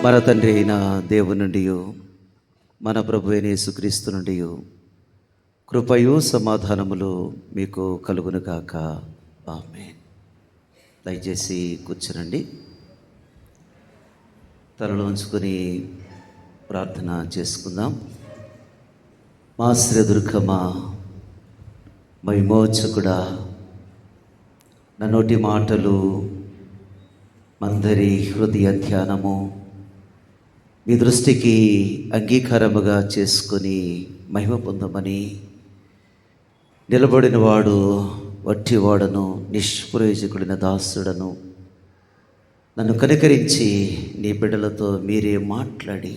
మన తండ్రి అయిన దేవుని నుండి మన ప్రభు అయిన యేసుక్రీస్తు నుండి కృపయు సమాధానములు మీకు కలుగును గాక. ఆమేన్. దయచేసి కూర్చునండి. తలలో ఉంచుకొని ప్రార్థన చేసుకుందాం. మా శ్రీదుర్గమా, మా విమోచకుడా, నా నోటి మాటలు మందరి హృదయ ధ్యానము మీ దృష్టికి అంగీకారముగా చేసుకొని మహిమ పొందమని నిలబడిన వాడు వట్టివాడను, నిష్ప్రయోజకుడిన దాసుడను, నన్ను కనికరించి నీ బిడ్డలతో మీరే మాట్లాడి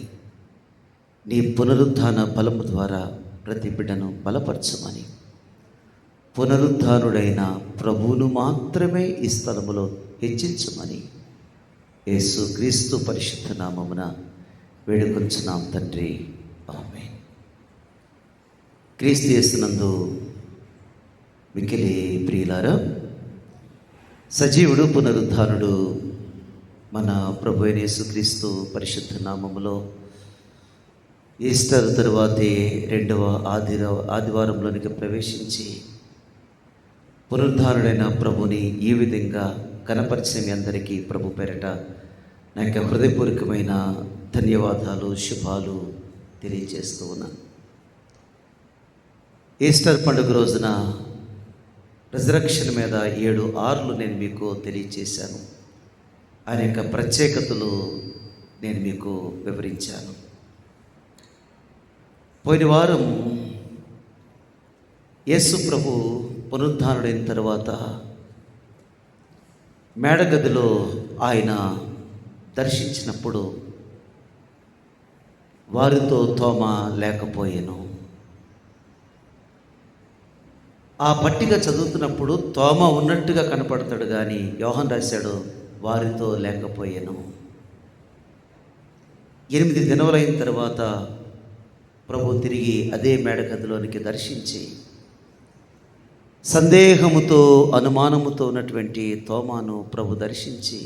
నీ పునరుద్ధాన బలము ద్వారా ప్రతి బిడ్డను బలపరచమని, పునరుద్ధానుడైన ప్రభువును మాత్రమే ఈ స్థలములో హెచ్చించమని యేసుక్రీస్తు పరిశుద్ధ నామమున వేడుకొంచున్నాం తండ్రి. ఆమేన్. క్రీస్తు యేసునందు మిక్కిలి ప్రియులారా, సజీవుడు పునరుద్ధానుడు మన ప్రభు అయిన యేసుక్రీస్తు పరిశుద్ధ నామములో ఈస్టర్ తరువాతే రెండవ ఆదివారంలోనికి ప్రవేశించి పునరుద్ధానుడైన ప్రభుని ఈ విధంగా కనపరిచిన మీ అందరికీ ప్రభు పేరట నా యొక్క హృదయపూర్వకమైన ధన్యవాదాలు, శుభాలు తెలియజేస్తూ ఉన్నాను. ఈస్టర్ పండుగ రోజున రిజరక్షన్ మీద 7 Rలు నేను మీకు తెలియజేశాను. ఆయన యొక్క ప్రత్యేకతలు నేను మీకు వివరించాను. పోయిన వారం యేసు ప్రభు పునరుద్ధానుడైన తర్వాత మేడగదిలో ఆయన దర్శించినప్పుడు వారితో తోమ లేకపోయాను. ఆ పట్టిక చదువుతున్నప్పుడు తోమ ఉన్నట్టుగా కనపడతాడు, కానీ యోహాన్ రాశాడు వారితో లేకపోయాను. 8 దినములైన తర్వాత ప్రభు తిరిగి అదే మేడగదిలోనికి దర్శించి సందేహముతో అనుమానముతో ఉన్నటువంటి తోమాను ప్రభు దర్శించి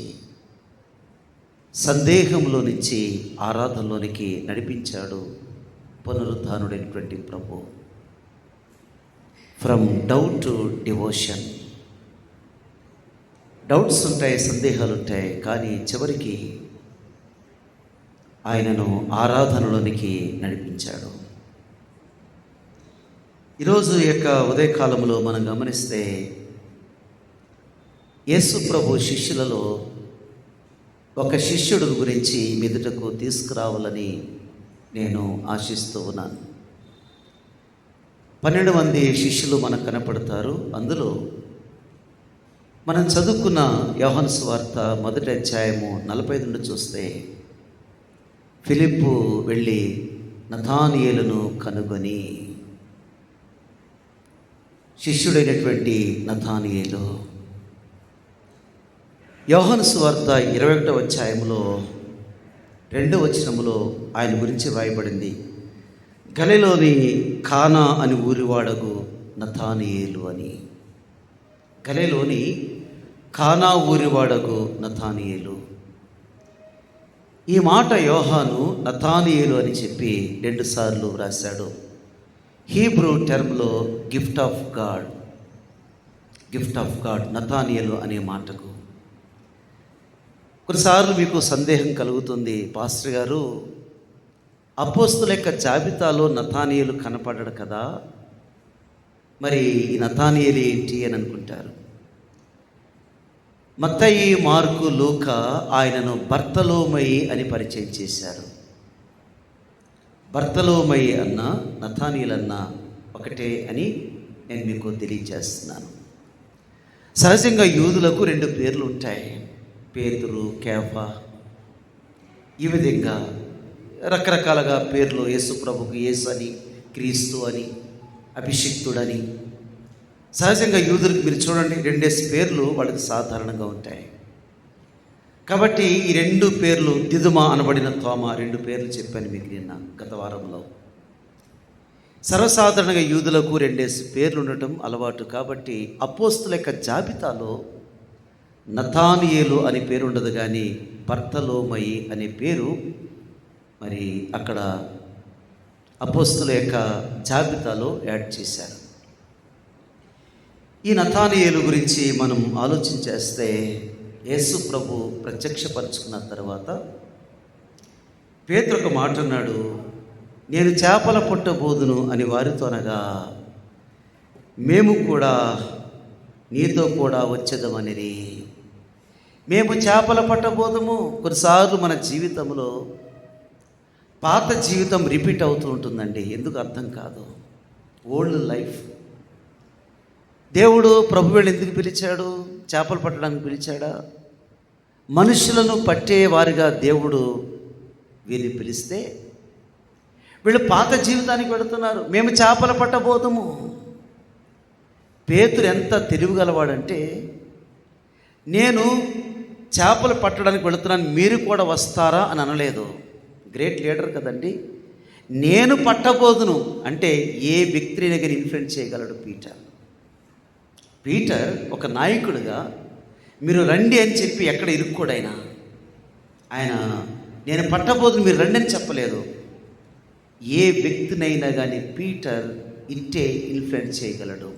సందేహంలో నుంచి ఆరాధనలోనికి నడిపించాడు పునరుద్ధానుడైనటువంటి ప్రభు. From doubt to devotion. Doubts ఉంటాయి, సందేహాలు ఉంటాయి, కానీ చివరికి ఆయనను ఆరాధనలోనికి నడిపించాడు. ఈరోజు యొక్క ఉదయకాలంలో మనం గమనిస్తే యేసు ప్రభు శిష్యులలో ఒక శిష్యుడు గురించి మెదుటకు తీసుకురావాలని నేను ఆశిస్తూ ఉన్నాను. 12 మంది శిష్యులు మనకు కనపడతారు. అందులో మనం చదువుకున్న యోహాను సువార్త 1వ అధ్యాయము 45 నుండి చూస్తే, ఫిలిప్పు వెళ్ళి నతానియేలును కనుగొని, శిష్యుడైనటువంటి నతానియేలు. యోహాను సువార్త 21వ అధ్యాయంలో 2వ వచనములో ఆయన గురించి రాయబడింది, గలిలోని కానా అని ఊరివాడగు నతానియేలు అని. గలిలోని కానా ఊరివాడగు నతానియేలు. ఈ మాట యోహాను నతానియేలు అని చెప్పి 2 సార్లు రాశాడు. హీబ్రూ టర్మ్లో gift of God, gift of God, Nathanael అనే మాటకు. కొన్నిసార్లు మీకు సందేహం కలుగుతుంది, పాస్టర్ గారు అపోస్తుల యొక్క జాబితాలో నతానియేలు కనపడ్డాడు కదా, మరి ఈ నతానియేలు ఏంటి అని అనుకుంటారు. మత్తయి, మార్కు, లూకా ఆయనను బర్తలోమయి అని పరిచయం చేశారు. బర్తలోమయి అన్న నతానియేలు అన్న ఒకటే అని నేను మీకు తెలియజేస్తున్నాను. సహజంగా యూదులకు 2 పేర్లు ఉంటాయి, పేతురు, కేఫా. ఈ విధంగా రకరకాలుగా పేర్లు యేసు ప్రభుకు యేసు అని, క్రీస్తు అని, అభిషిక్తుడని. సహజంగా యూదులకు మీరు చూడండి 2 పేర్లు వాళ్ళకి సాధారణంగా ఉంటాయి. కాబట్టి ఈ 2 పేర్లు, దిదుమ అనబడిన తోమ 2 పేర్లు చెప్పాను మీకు నిన్న గత వారంలో. సర్వసాధారణంగా యూదులకు 2 పేర్లు ఉండటం అలవాటు. కాబట్టి అపోస్తుల యొక్క జాబితాలో నతానియేలు అని పేరు ఉండదు, కానీ బర్తలోమయి అనే పేరు మరి అక్కడ అపోస్తుల యొక్క జాబితాలో యాడ్ చేశారు. ఈ నతానియేలు గురించి మనం ఆలోచన చేస్తే, యేసు ప్రభు ప్రత్యక్షపరుచుకున్న తర్వాత పేతురు ఒక మాట అన్నాడు, నేను చేపల పట్టబోదును అని వారితో అనగా, మేము కూడా నీతో కూడా వచ్చేదమనిరి. మేము చేపల పట్టబోదము. కొన్నిసార్లు మన జీవితంలో పాత జీవితం రిపీట్ అవుతూ ఉంటుందండి. ఎందుకు అర్థం కాదు. Old life. దేవుడు ప్రభువుని ఎందుకు పిలిచాడు? చేపలు పట్టడానికి పిలిచాడా? మనుషులను పట్టే వారిగా దేవుడు వీరిని పిలిస్తే వీళ్ళు పాత జీవితానికి వెళుతున్నారు. మేము చేపలు పట్టబోదము. పేతురు ఎంత తెలివిగలవాడంటే, నేను చేపలు పట్టడానికి వెళుతున్నాను, మీరు కూడా వస్తారా అని అనలేదు. గ్రేట్ లీడర్ కదండి. నేను పట్టబోదును అంటే ఏ వ్యక్తిని కానీ ఇన్ఫ్లుయెన్స్ చేయగలడు పీటర్ ఒక నాయకుడిగా మీరు రండి అని చెప్పి ఎక్కడ ఇరుక్కోడైనా, ఆయన నేను పట్టబోదును మీరు రండి అని చెప్పలేదు. ఏ వ్యక్తినైనా కానీ పీటర్ ఇట్టే ఇన్ఫ్లుయెన్స్ చేయగలడు.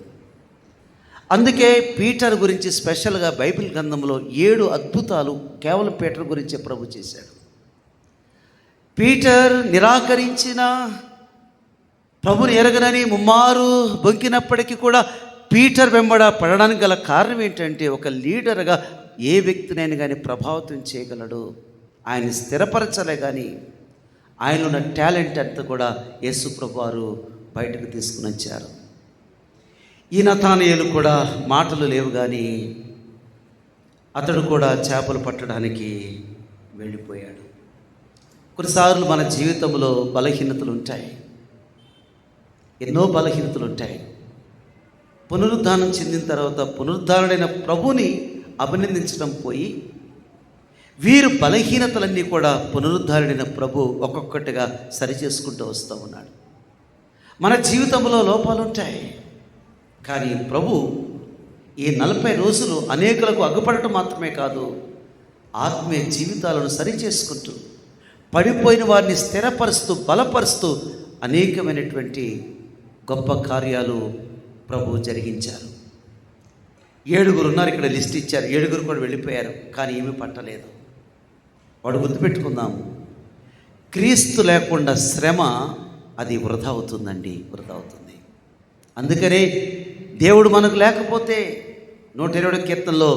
అందుకే పీటర్ గురించి స్పెషల్గా బైబిల్ గ్రంథంలో 7 అద్భుతాలు కేవలం పీటర్ గురించే ప్రభు చేశాడు. పీటర్ నిరాకరించిన, ప్రభుని ఎరగనని ముమ్మారు బొంకినప్పటికీ కూడా పీటర్ వెంబడ పడడానికి గల కారణం ఏంటంటే, ఒక లీడర్గా ఏ వ్యక్తినైనా కానీ ప్రభావితం చేయగలడు. ఆయన స్థిరపరచలే కానీ ఆయన ఉన్న టాలెంట్ అంతా కూడా యేసు ప్రభు వారు బయటకు తీసుకుని వచ్చారు. ఈ నతానియేలు కూడా మాటలు లేవు, కానీ అతడు కూడా చేపలు పట్టడానికి వెళ్ళిపోయాడు. కొన్నిసార్లు మన జీవితంలో బలహీనతలు ఉంటాయి, ఎన్నో బలహీనతలు ఉంటాయి. పునరుద్ధానం చెందిన తర్వాత పునరుద్ధారుడైన ప్రభుని అభినందించడం పోయి, వీరు బలహీనతలన్నీ కూడా పునరుద్ధారుడైన ప్రభు ఒక్కొక్కటిగా సరిచేసుకుంటూ వస్తూ ఉన్నాడు. మన జీవితంలో లోపాలు ఉంటాయి, కానీ ప్రభు ఈ 40 రోజులు అనేకులకు అగ్గుపడటం మాత్రమే కాదు, ఆత్మీయ జీవితాలను సరిచేసుకుంటూ, పడిపోయిన వారిని స్థిరపరుస్తూ, బలపరుస్తూ అనేకమైనటువంటి గొప్ప కార్యాలు ప్రభు జరిగించారు. 7 ఉన్నారు. ఇక్కడ లిస్ట్ ఇచ్చారు. 7 కూడా వెళ్ళిపోయారు, కానీ ఏమీ పట్టలేదు. వాడు గుర్తుపెట్టుకుందాం, క్రీస్తు లేకుండా శ్రమ అది వృధా అవుతుందండి, వృధా అవుతుంది. అందుకనే దేవుడు మనకు లేకపోతే 120 కీర్తనలో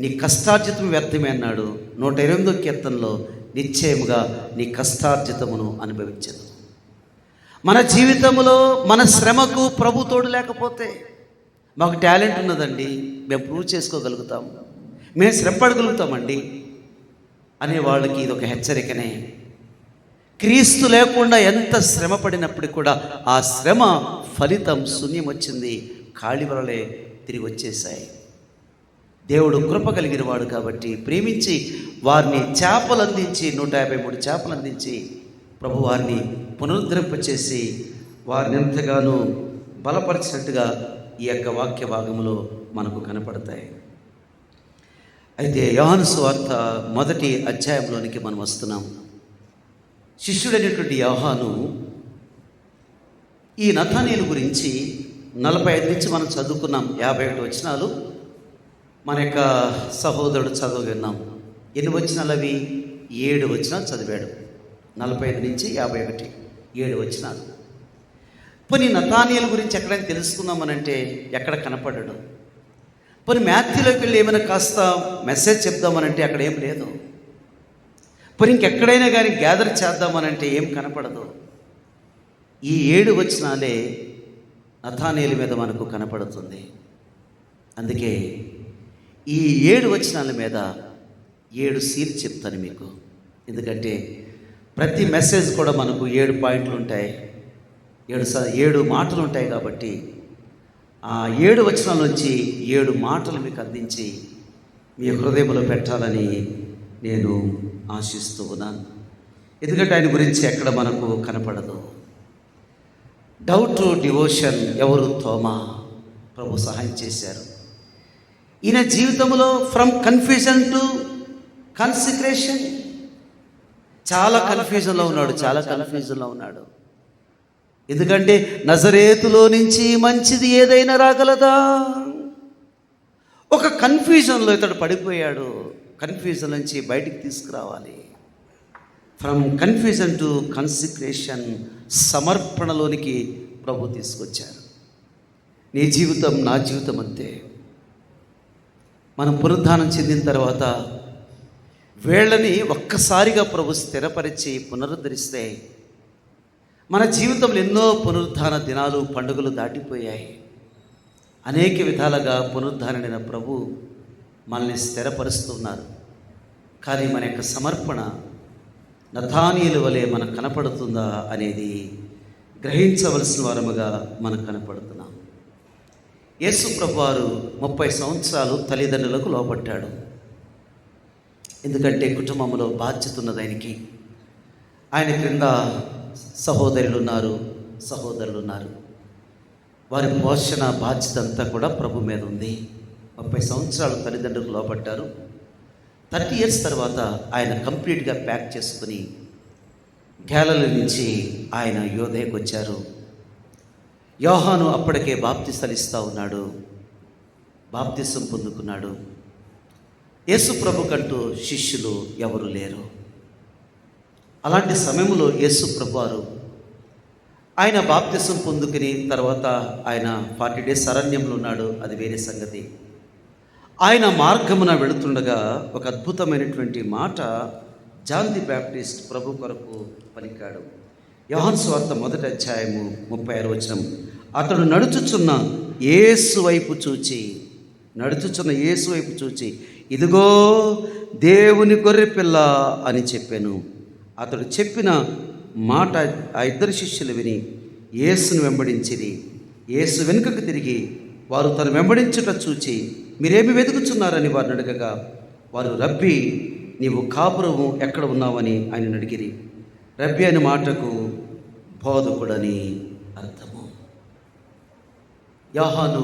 నీ కష్టార్జితం వ్యర్థమే అన్నాడు. 128 కీర్తనలో నిశ్చయముగా నీ కష్టార్జితమును అనుభవించదు. మన జీవితంలో మన శ్రమకు ప్రభు తోడు లేకపోతే, మాకు టాలెంట్ ఉన్నదండి, మేము ప్రూవ్ చేసుకోగలుగుతాం, మేము శ్రమ పడగలుగుతామండి అనే వాళ్ళకి ఇది ఒక హెచ్చరికనే. క్రీస్తు లేకుండా ఎంత శ్రమ పడినప్పటికీ కూడా ఆ శ్రమ ఫలితం శూన్యం వచ్చింది, ఖాళీ వలలే తిరిగి వచ్చేసాయి. దేవుడు కృప కలిగిన వాడు కాబట్టి ప్రేమించి వారిని చేపలు అందించి 153 చేపలు అందించి ప్రభు వారిని పునరుద్ధరింపచేసి వారిని ఎంతగానో బలపరిచినట్టుగా ఈ యొక్క వాక్య భాగంలో మనకు కనపడతాయి. అయితే యోహాను సువార్త 1వ అధ్యాయంలోనికి మనం వస్తున్నాం. శిష్యుడైనటువంటి యోహాను ఈ నతానియేలు గురించి 45 నుంచి మనం చదువుకున్నాం. 51 వచనాలు మన యొక్క సహోదరుడు చదువు విన్నాం. ఎన్ని వచనాలు అవి? 7 వచనాలు చదివాడు. 45 నుంచి 51, 7 వచనాలు. పోనీ నతానియేలు గురించి ఎక్కడైనా తెలుసుకుందామనంటే ఎక్కడ కనపడడు. పోనీ మాథ్యూలోకి వెళ్ళి ఏమైనా కాస్త మెసేజ్ చెప్దామనంటే అక్కడ ఏం లేదు. పోనీ ఇంకెక్కడైనా కానీ గ్యాదర్ చేద్దామనంటే ఏం కనపడదు. ఈ 7 వచనాలే నతానియేలు మీద మనకు కనపడుతుంది. అందుకే ఈ 7 వచనాల మీద 7 సీల్ చెప్తాను మీకు. ఎందుకంటే ప్రతి మెసేజ్ కూడా మనకు 7 పాయింట్లు ఉంటాయి, 7 మాటలు ఉంటాయి. కాబట్టి ఆ 7 వచనాల నుంచి 7 మాటలు మీకు అందించి మీ హృదయంలో పెట్టాలని నేను ఆశిస్తూ ఉన్నాను. ఎందుకంటే ఆయన గురించి ఎక్కడ మనకు కనపడదు. డౌట్ డివోషన్ ఎవరు? తోమా. ప్రభు సహాయం చేశారు. ఈయన జీవితంలో ఫ్రమ్ కన్ఫ్యూజన్ టు కాన్సిక్రేషన్, చాలా కన్ఫ్యూజన్లో ఉన్నాడు. ఎందుకంటే నజరేతులో నుంచి మంచిది ఏదైనా రాగలదా? ఒక కన్ఫ్యూజన్లో ఇతడు పడిపోయాడు. కన్ఫ్యూజన్ నుంచి బయటికి తీసుకురావాలి. ఫ్రమ్ కన్ఫ్యూజన్ టు కాన్సిక్రేషన్, సమర్పణలోనికి ప్రభు తీసుకొచ్చారు. నీ జీవితం, నా జీవితం అంతే. మనం పునరుద్ధానం చెందిన తర్వాత వేళ్ళని ఒక్కసారిగా ప్రభు స్థిరపరిచి పునరుద్ధరిస్తే మన జీవితంలో ఎన్నో పునరుద్ధాన దినాలు, పండుగలు దాటిపోయాయి. అనేక విధాలుగా పునరుద్ధారణైన ప్రభు మనల్ని స్థిరపరుస్తున్నారు. కానీ మన యొక్క సమర్పణ నతానీయుల వలె మనకు కనపడుతుందా అనేది గ్రహించవలసిన వారముగా మనకు కనపడుతున్నాం. యేసు ప్రభు వారు 30 సంవత్సరాలు తల్లిదండ్రులకు లోబడ్డాడు. ఎందుకంటే కుటుంబంలో బాధ్యత ఉన్నది ఆయనకి. ఆయన క్రింద సహోదరులు ఉన్నారు. వారి పోషణ బాధ్యత అంతా కూడా ప్రభు మీద ఉంది. 30 సంవత్సరాలు తల్లిదండ్రులకు లోబడ్డారు. 30 ఇయర్స్ తర్వాత ఆయన కంప్లీట్గా ప్యాక్ చేసుకుని గ్యాలరీ నుంచి ఆయన యోధేకు వచ్చారు. యోహాను అప్పటికే బాప్తిసాలు ఇస్తూ ఉన్నాడు. బాప్తిసం పొందుకున్నాడు. యేసు ప్రభు కంటూ శిష్యులు ఎవరు లేరు. అలాంటి సమయంలో యేసు ప్రభు వారు ఆయన బాప్తిసం పొందుకుని తర్వాత ఆయన 40 డేస్ అరణ్యంలో ఉన్నాడు. అది వేరే సంగతి. ఆయన మార్గమున వెళుతుండగా ఒక అద్భుతమైనటువంటి మాట జాన్ ది బ్యాప్టిస్ట్ ప్రభు కొరకు పలికాడు. యోహాను సువార్త 1వ అధ్యాయము 36వ వచనం. అతడు నడుచుచున్న యేసు వైపు చూచి ఇదిగో దేవుని గొర్రెపిల్ల అని చెప్పాను. అతడు చెప్పిన మాట ఆ 2 శిష్యులు విని యేసును వెంబడించిరి. యేసు వెనుకకు తిరిగి వారు తను వెంబడించుట చూచి మీరేమి వెతుకుచున్నారని వారిని అడగగా వారు రబ్బీ నీవు కాపురము ఎక్కడ ఉన్నావని ఆయన అడిగిరి. రబ్బీ అనే మాటకు బోధకుడని అర్థము. యోహాను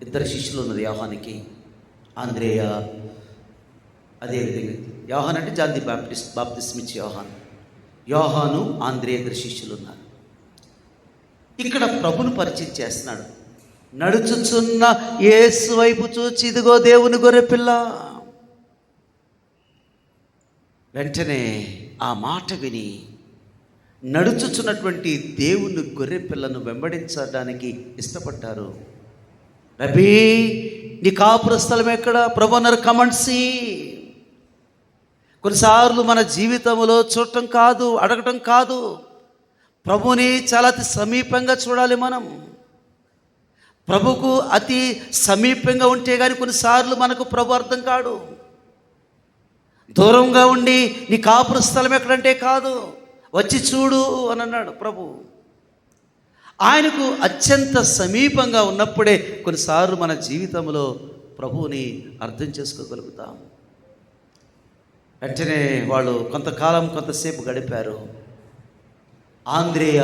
2 శిష్యులు ఉన్నారు. యోహానికి ఆంద్రేయ, అదేవిధంగా యోహాన్ అంటే జాన్ ది బ్యాప్టిస్ట్, బాప్తిస్మ ఇచ్చే యోహాను ఆంద్రేయ 2 శిష్యులు ఉన్నారు. ఇక్కడ ప్రభును పరిచయం చేస్తున్నాడు. నడుచుచున్న యేసు వైపు చూచి ఇదిగో దేవుని గొర్రెపిల్ల. వెంటనే ఆ మాట విని నడుచుచున్నటువంటి దేవుని గొర్రెపిల్లను వెంబడించడానికి ఇష్టపడ్డారు. రబీ నీ కాపుర స్థలం ఎక్కడ? ప్రభు అన్నారు కమండ్సి. కొన్నిసార్లు మన జీవితంలో చూడటం కాదు, అడగటం కాదు, ప్రభుని చాలా అతి సమీపంగా చూడాలి. మనం ప్రభుకు అతి సమీపంగా ఉంటే కానీ కొన్నిసార్లు మనకు ప్రభు అర్థం కాడు. దూరంగా ఉండి నీ కాపుర స్థలం ఎక్కడంటే కాదు, వచ్చి చూడు అని అన్నాడు ప్రభు. ఆయనకు అత్యంత సమీపంగా ఉన్నప్పుడే కొన్నిసార్లు మన జీవితంలో ప్రభువుని అర్థం చేసుకోగలుగుతాం. వెంటనే వాళ్ళు కొంతసేపు గడిపారు. ఆంద్రేయ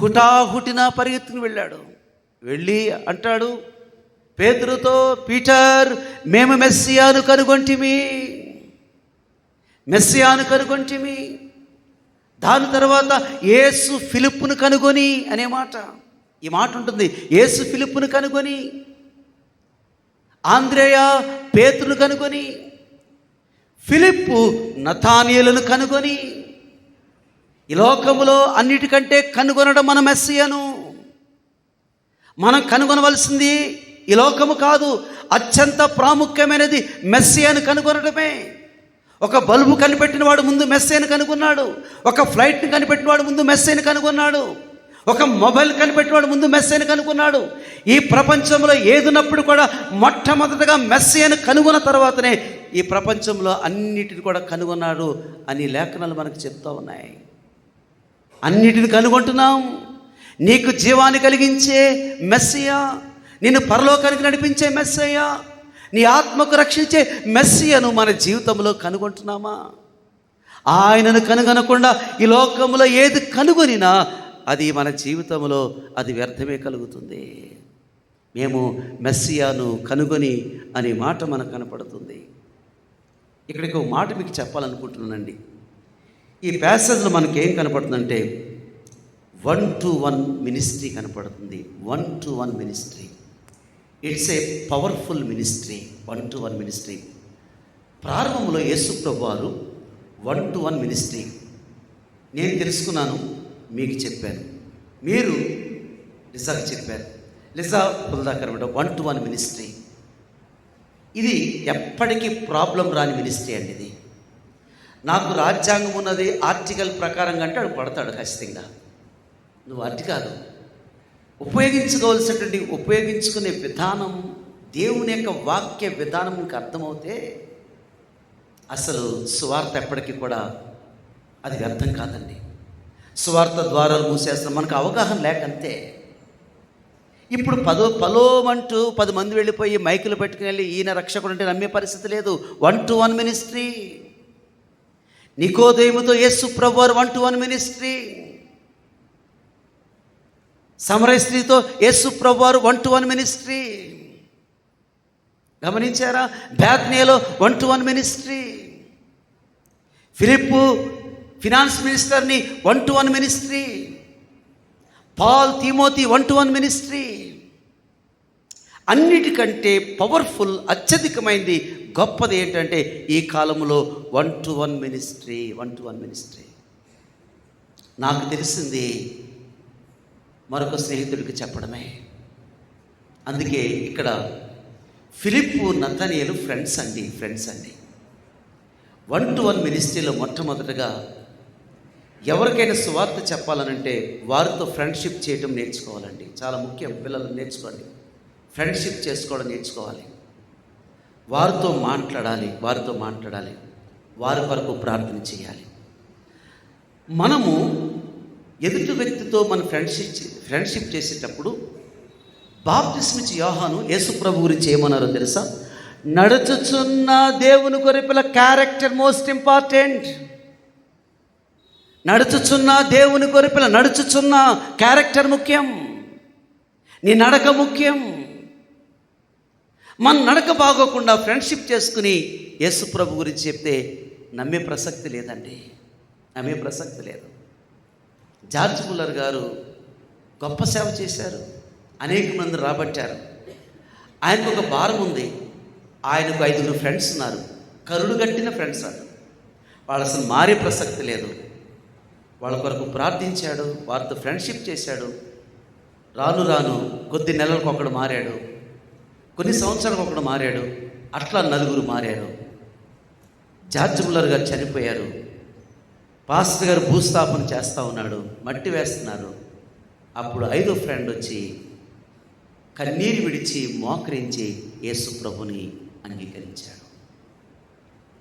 హుటాహుటిన పరిగెత్తుకుని వెళ్ళాడు. వెళ్ళి అంటాడు పేతురుతో, పీటర్ మేము మెస్సియాను కనుగొంటిమి. దాని తర్వాత యేసు ఫిలిప్పును కనుగొని అనే మాట, ఈ మాట ఉంటుంది. యేసు ఫిలిప్పును కనుగొని, ఆంద్రేయ పేతురును కనుగొని, ఫిలిప్పు నతానీయులను కనుగొని, ఈ లోకములో అన్నిటికంటే కనుగొనడం మన మెస్సియాను. మనం కనుగొనవలసింది ఈ లోకము కాదు, అత్యంత ప్రాముఖ్యమైనది మెస్సియాను కనుగొనడమే. ఒక బల్బు కనిపెట్టిన వాడు ముందు మెస్సియాను కనుగొన్నాడు. ఒక ఫ్లైట్ని కనిపెట్టిన వాడు ముందు మెస్సియాను కనుగొన్నాడు. ఒక మొబైల్ కనిపెట్టినవాడు ముందు మెస్సియాను కనుగొన్నాడు. ఈ ప్రపంచంలో ఏదున్నప్పుడు కూడా మొట్టమొదటగా మెస్సియాను కనుగొన్న తర్వాతనే ఈ ప్రపంచంలో అన్నిటిని కూడా కనుగొన్నాడు అని లేఖనాలు మనకు చెప్తూ ఉన్నాయి. అన్నిటిని కనుగొంటున్నాం. నీకు జీవాన్ని కలిగించే మెస్సియా, నిన్ను పరలోకానికి నడిపించే మెస్సియా, నీ ఆత్మకు రక్షించే మెస్సియాను మన జీవితంలో కనుగొంటున్నామా? ఆయనను కనుగొనకుండా ఈ లోకంలో ఏది కనుగొనినా అది మన జీవితంలో అది వ్యర్థమే కలుగుతుంది. మేము మెస్సియాను కనుగొని అనే మాట మనకు కనపడుతుంది. ఇక్కడికి ఒక మాట మీకు చెప్పాలనుకుంటున్నానండి. ఈ ప్యాసేజ్లో మనకేం కనపడుతుందంటే 1-to-1 మినిస్ట్రీ కనపడుతుంది. 1-to-1 ministry. It's a powerful ministry. 1-to-1 ministry. ప్రారంభంలో యేసు ప్రభువారు 1-to-1 మినిస్ట్రీ నేను తెలుసుకున్నాను, మీకు చెప్పాను, మీరు లిజాకి చెప్పారు. Liza Pondakar 1-to-1 ministry. ఇది ఎప్పటికీ ప్రాబ్లం రాని మినిస్ట్రీ అండి. ఇది నాకు రాజ్యాంగం ఉన్నది ఆర్టికల్ ప్రకారంగా అంటే వాడు పడతాడు ఖచ్చితంగా. నువ్వు అటు కాదు, ఉపయోగించుకునే విధానం, దేవుని యొక్క వాక్య విధానం నీకు అర్థమవుతే అసలు సువార్త ఎప్పటికీ కూడా అది వ్యర్థం కాదండి. సువార్త ద్వారాలు మూసేస్తాం మనకు అవగాహన లేకంతే. ఇప్పుడు పలోమంటూ 10 మంది వెళ్ళిపోయి మైకులు పెట్టుకుని వెళ్ళి ఈయన రక్షకుడు అంటే నమ్మే పరిస్థితి లేదు. 1-to-1 ministry. నికోదేముతో యేసు ప్రభువారు 1-to-1 మినిస్ట్రీ. సమరయ స్త్రీతో యేసు ప్రభువారు 1-to-1 మినిస్ట్రీ. గమనించారా? బేత్నియాలో 1-to-1 మినిస్ట్రీ. ఫిలిప్పు ఫినాన్స్ మినిస్టర్ని 1-to-1 ministry. Paul Timothy 1-to-1 ministry. అన్నిటికంటే పవర్ఫుల్, అత్యధికమైనది, గొప్పది ఏంటంటే ఈ కాలంలో 1-to-1 మినిస్ట్రీ. 1-to-1 ministry. నాకు తెలిసింది మరొక స్నేహితుడికి చెప్పడమే. అందుకే ఇక్కడ ఫిలిప్పు నతనీయులు ఫ్రెండ్స్ అండి. 1-to-1 మినిస్ట్రీలో మొట్టమొదటగా ఎవరికైనా సువార్త చెప్పాలనంటే వారితో ఫ్రెండ్షిప్ చేయడం నేర్చుకోవాలండి. చాలా ముఖ్యం. పిల్లలు నేర్చుకోండి, ఫ్రెండ్షిప్ చేసుకోవడం నేర్చుకోవాలి. వారితో మాట్లాడాలి, వారి కొరకు ప్రార్థన చేయాలి. మనము ఎదుటి వ్యక్తితో మన ఫ్రెండ్షిప్ చేసేటప్పుడు బాప్తిస్మిచ్చి యోహాను యేసు ప్రభు గురించి ఏమన్నారో తెలుసా? నడుచుచున్న దేవుని గొర్రెపిల్ల క్యారెక్టర్ మోస్ట్ ఇంపార్టెంట్. నడుచుచున్న దేవుని గొర్రెపిల్ల, నడుచుచున్న క్యారెక్టర్ ముఖ్యం, నీ నడక ముఖ్యం. మన నడక బాగోకుండా ఫ్రెండ్షిప్ చేసుకుని యేసు ప్రభు గురించి చెప్తే నమ్మే ప్రసక్తి లేదండి. జార్జ్ ముల్లర్ గారు గొప్ప సేవ చేశారు, అనేక మంది రాబట్టారు. ఆయనకు ఒక భారం ఉంది. ఆయనకు 5 ఫ్రెండ్స్ ఉన్నారు, కరుడు కట్టిన ఫ్రెండ్స్ అన్నారు. వాళ్ళు అసలు మారే ప్రసక్తి లేదు. వాళ్ళ కొరకు ప్రార్థించాడు, వారితో ఫ్రెండ్షిప్ చేశాడు. రాను కొద్ది నెలలకు ఒకడు మారాడు, కొన్ని సంవత్సరాలకు ఒకడు మారాడు, అట్లా 4 మారారు. జార్జ్ ముల్లర్ గారు చనిపోయారు. పాస్టర్ గారు భూస్థాపన చేస్తూ ఉన్నాడు, మట్టి వేస్తున్నారు. అప్పుడు 5వ ఫ్రెండ్ వచ్చి కన్నీరు విడిచి మోకరించి యేసు ప్రభుని అంగీకరించాడు.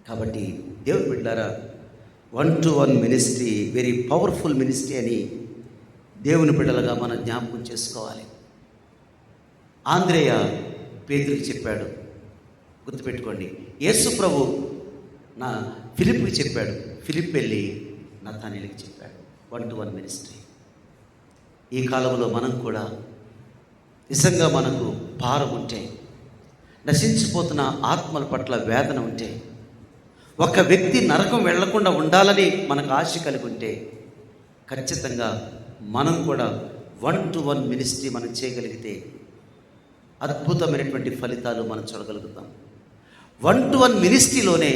కాబట్టి దేవుని బిడ్డలారా, 1-to-1 ministry very powerful ministry అని దేవుని బిడ్డలుగా మనం జ్ఞాపకం చేసుకోవాలి. ఆంద్రేయ పేతురుకి చెప్పాడు, గుర్తుపెట్టుకోండి. యేసు ప్రభు ఫిలిప్కి చెప్పాడు, ఫిలిప్ వెళ్ళి నతానీయులకి చెప్పాడు. 1-to-1 ministry. ఈ కాలంలో మనం కూడా నిజంగా మనకు భారం ఉంటే, నశించిపోతున్న ఆత్మల పట్ల వేదన ఉంటే, ఒక వ్యక్తి నరకం వెళ్లకుండా ఉండాలని మనకు ఆశ కలిగి ఉంటే, ఖచ్చితంగా మనం కూడా 1-to-1 మినిస్ట్రీ మనం చేయగలిగితే అద్భుతమైనటువంటి ఫలితాలు మనం చూడగలుగుతాం. 1-to-1 మినిస్ట్రీలోనే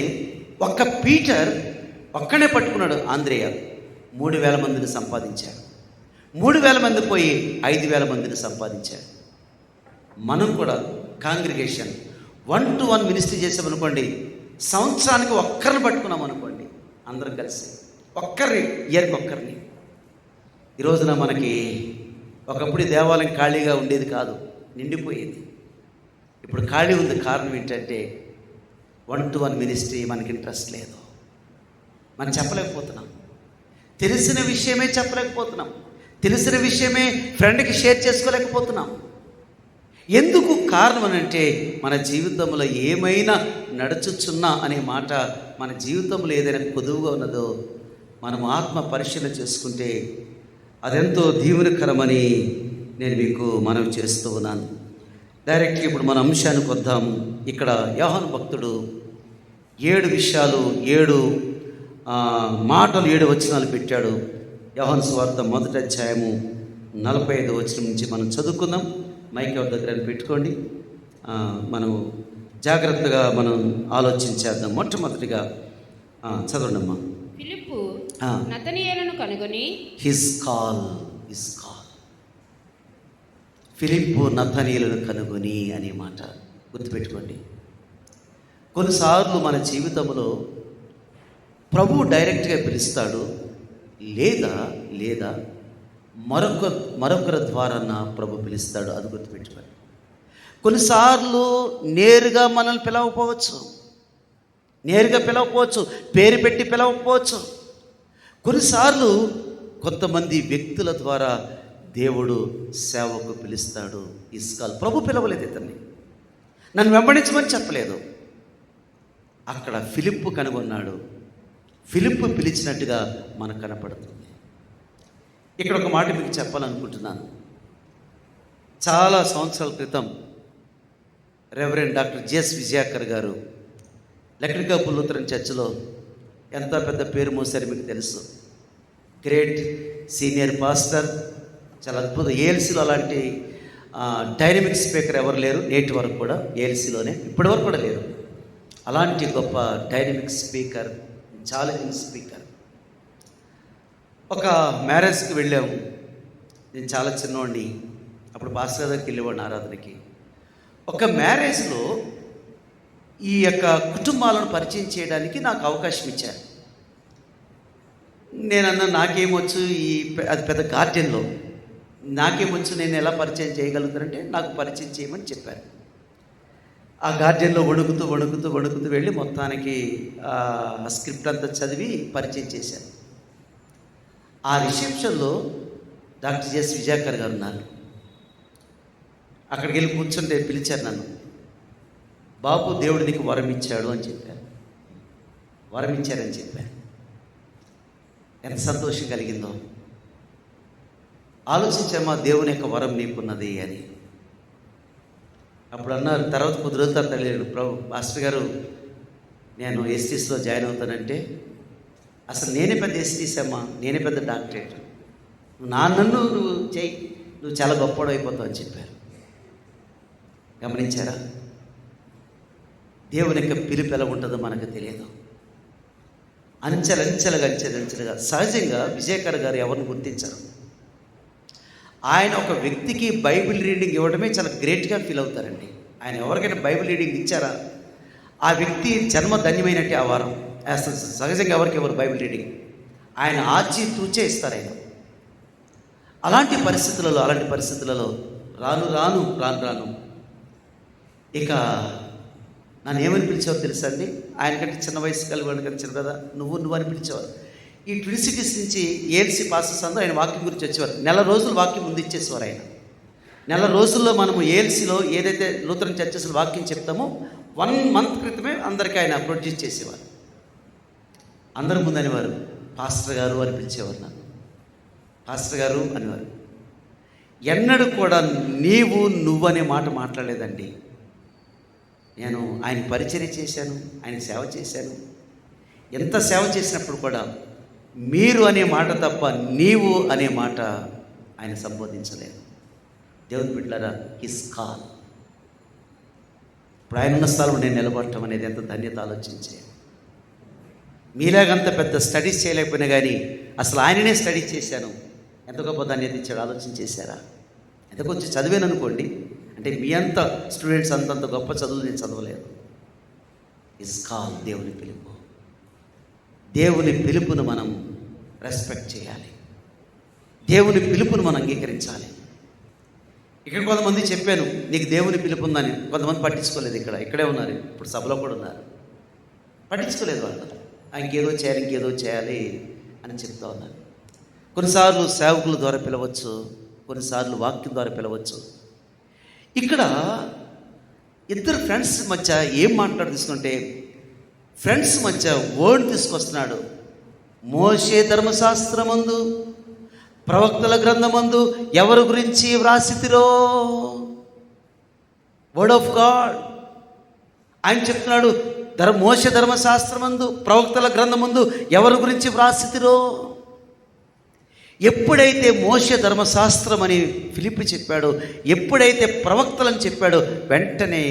ఒక్క పీటర్ ఒక్కనే పట్టుకున్నాడు. ఆంద్రేయ 3,000 మందిని సంపాదించాడు. 3,000 మంది పోయి 5,000 మందిని సంపాదించాడు. మనం కూడా కాంగ్రిగేషన్ 1-to-1 మినిస్ట్రీ చేసామనుకోండి, సంవత్సరానికి ఒక్కరిని పట్టుకున్నాం అనుకోండి, అందరం కలిసి ఇయర్కి ఒక్కరిని. ఈ రోజున మనకి ఒకప్పుడు దేవాలయం ఖాళీగా ఉండేది కాదు, నిండిపోయేది. ఇప్పుడు ఖాళీ ఉంది. కారణం ఏంటంటే 1-to-1 మినిస్ట్రీ మనకి ఇంట్రెస్ట్ లేదు. మనం చెప్పలేకపోతున్నాం. తెలిసిన విషయమే చెప్పలేకపోతున్నాం. తెలిసిన విషయమే ఫ్రెండ్కి షేర్ చేసుకోలేకపోతున్నాం. ఎందుకు కారణం అనంటే మన జీవితంలో ఏమైనా నడుచుచున్నా అనే మాట మన జీవితంలో ఏదైనా కొదువుగా ఉన్నదో మనం ఆత్మ పరిశీలన చేసుకుంటే అదెంతో దీవెనకరమని నేను మీకు మనవి చేస్తూ ఉన్నాను. డైరెక్ట్గా ఇప్పుడు మన అంశానికి వద్దాము. ఇక్కడ యోహాను భక్తుడు 7 విషయాలు 7 మాటలు 7 వచనాలు పెట్టాడు. యోహాను సువార్త 1వ అధ్యాయము 45వ వచనం నుంచి మనం చదువుకుందాం. మైక్ ఎవరి దగ్గర పెట్టుకోండి. మనం జాగ్రత్తగా మనం ఆలోచించేద్దాం. మొట్టమొదటిగా చదవండమ్మా. ఫిలిప్పు నతనీయేలును కనుగొని ఫిలిప్పు నతనీయేలును కనుగొని అనే మాట గుర్తుపెట్టుకోండి. కొన్నిసార్లు మన జీవితంలో ప్రభువు డైరెక్ట్గా పిలుస్తాడు, లేదా మరొకరి ద్వారా ప్రభు పిలుస్తాడు. అది గుర్తుపెట్టుకోండి. కొన్నిసార్లు నేరుగా మనల్ని పిలవకపోవచ్చు, పేరు పెట్టి పిలవకపోవచ్చు. కొన్నిసార్లు కొంతమంది వ్యక్తుల ద్వారా దేవుడు సేవకు పిలుస్తాడు. ఇస్కాల్ ప్రభు పిలవలేదు, ఇతన్ని నన్ను వెంబడించమని చెప్పలేదు. అక్కడ ఫిలిప్పు కనుగొన్నాడు. ఫిలిప్పు పిలిచినట్టుగా మనకు కనపడుతుంది. ఇక్కడ ఒక మాట మీకు చెప్పాలనుకుంటున్నాను. చాలా సంవత్సరాల క్రితం రెవరెండ్ డాక్టర్ జిఎస్ విజయాకర్ గారు లక్డికాపూర్ లూథరన్ చర్చిలో ఎంత పెద్ద పేరు మోసారు మీకు తెలుసు. గ్రేట్ సీనియర్ పాస్టర్, చాలా అద్భుతం. ఏఎల్సీలో అలాంటి డైనమిక్ స్పీకర్ ఎవరు లేరు నేటి వరకు కూడా. ఏఎల్సీలోనే ఇప్పటి వరకు కూడా లేరు. అలాంటి గొప్ప డైనమిక్ స్పీకర్, ఛాలెంజింగ్ స్పీకర్. ఒక మ్యారేజ్కి వెళ్ళాము. నేను చాలా చిన్నవాడిని, అప్పుడు పాస్టర్ దగ్గరికి వెళ్ళేవాడిని ఆరాధనకి. ఒక మ్యారేజ్లో ఈ యొక్క కుటుంబాలను పరిచయం చేయడానికి నాకు అవకాశం ఇచ్చారు. నేనన్నా నాకేమొచ్చు, అది పెద్ద గార్డెన్లో నాకేమొచ్చు, నేను ఎలా పరిచయం చేయగలుగుతానంటే నాకు పరిచయం చేయమని చెప్పారు. ఆ గార్డెన్లో వణుకుతూ వెళ్ళి మొత్తానికి ఆ స్క్రిప్ట్ అంతా చదివి పరిచయం చేశాను. ఆ రిసెప్షన్లో డాక్టర్ జిఎస్ విజయాకర్ గారు ఉన్నారు. అక్కడికి వెళ్ళి కూర్చుంటే పిలిచారు నన్ను. బాబు, దేవుడు నీకు వరం ఇచ్చాడు అని చెప్పారు. వరం ఇచ్చారని చెప్పారు. ఎంత సంతోషం కలిగిందో ఆలోచించామా, దేవుని యొక్క వరం నీకున్నది అని. అప్పుడు అన్నారు, తర్వాత కొద్ది రోజుల తర్వాత తెలియదు, మాస్టర్ గారు నేను ఎస్టీస్లో జాయిన్ అవుతానంటే, అసలు నేనే పెద్ద ఎస్టీస్ అమ్మా, నేనే పెద్ద డాక్టరేట్, నన్ను నువ్వు చేయి, నువ్వు చాలా గొప్పవాడు అయిపోతావు అని చెప్పారు. గమనించారా? దేవుని యొక్క పిలుపు ఎలా ఉంటుందో మనకు తెలియదు. అంచెలంచెలుగా సహజంగా విజయకర్ గారు ఎవరిని గుర్తించరు. ఆయన ఒక వ్యక్తికి బైబిల్ రీడింగ్ ఇవ్వడమే చాలా గ్రేట్గా ఫీల్ అవుతారండి. ఆయన ఎవరికైనా బైబిల్ రీడింగ్ ఇచ్చారా, ఆ వ్యక్తి జన్మ ధన్యమైనట్టే ఆ వారం. అసలు సహజంగా ఎవరు బైబిల్ రీడింగ్ ఆయన ఆచితూచే ఇస్తారు ఆయన. అలాంటి పరిస్థితులలో రాను ఇక నన్ను ఏమని పిలిచేవారు తెలుసా అండి? ఆయనకంటే చిన్న వయసు కలిగి కనిపించారు కదా, నువ్వు అని పిలిచేవారు. ఈ ట్విన్ సిటీస్ నుంచి ఏఎల్సీ పాస్టర్స్ అందరూ ఆయన వాక్యం గురించి వచ్చేవారు. 1 నెల రోజులు వాక్యం ముందు ఇచ్చేసేవారు ఆయన. 1 నెల రోజుల్లో మనము ఏఎల్సీలో ఏదైతే లూథరన్ చర్చెస్లో వాక్యం చెప్తామో 1 మంత్ క్రితమే అందరికీ ఆయన ప్రొడ్యూస్ చేసేవారు. అందరి ముందు అనేవారు, పాస్టర్ గారు అని పిలిచేవారు. నన్ను పాస్టర్ గారు అనేవారు. ఎన్నడూ కూడా నువ్వనే మాట మాట్లాడలేదండి. నేను ఆయన పరిచర్య చేశాను, ఆయన సేవ చేశాను. ఎంత సేవ చేసినప్పుడు కూడా మీరు అనే మాట తప్ప నీవు అనే మాట ఆయన సంబోధించలేదు. దేవుని బిడ్డలారా, హిస్ కాల్. ఇప్పుడు ఆయన ఉన్న స్థలంలో నేను నిలబడటం అనేది ఎంత ధన్యత ఆలోచించే. మీలాగంత పెద్ద స్టడీస్ చేయలేకపోయినా కానీ అసలు ఆయననే స్టడీ చేశాను, ఎంత గొప్ప ధన్యత ఇచ్చాడు ఆలోచించేశారా? ఎంత కొంచెం చదివాను అనుకోండి, అంటే మీ అంత స్టూడెంట్స్ అంతంత గొప్ప చదువులు నేను చదవలేదు. ఇస్ కాల్, దేవుని పిలుపు. దేవుని పిలుపును మనం రెస్పెక్ట్ చేయాలి. దేవుని పిలుపును మనం అంగీకరించాలి. ఇక్కడ కొంతమంది చెప్పాను నీకు దేవుని పిలుపు ఉందని, కొంతమంది పట్టించుకోలేదు. ఇక్కడే ఉన్నారు, ఇప్పుడు సభలో కూడా ఉన్నారు, పట్టించుకోలేదు. వాళ్ళు ఇంకేదో చేయాలి అని చెప్తా ఉన్నారు. కొన్నిసార్లు సేవకుల ద్వారా పిలవచ్చు, కొన్నిసార్లు వాక్యం ద్వారా పిలవచ్చు. ఇక్కడ ఇద్దరు ఫ్రెండ్స్ మధ్య ఏం తీసుకుంటే ఫ్రెండ్స్ మధ్య వర్డ్ తీసుకొస్తున్నాడు. మోషే ధర్మశాస్త్రమందు ప్రవక్తల గ్రంథమందు ఎవరి గురించి వ్రాసితిరో వర్డ్ ఆఫ్ గాడ్. ఆయన చెప్తున్నాడు, మోషే ధర్మశాస్త్రమందు ప్రవక్తల గ్రంథమందు ఎవరి గురించి వ్రాసితిరో. ఎప్పుడైతే మోషే ధర్మశాస్త్రం అని ఫిలిప్పు చెప్పాడో, ఎప్పుడైతే ప్రవక్తలని చెప్పాడో, వెంటనే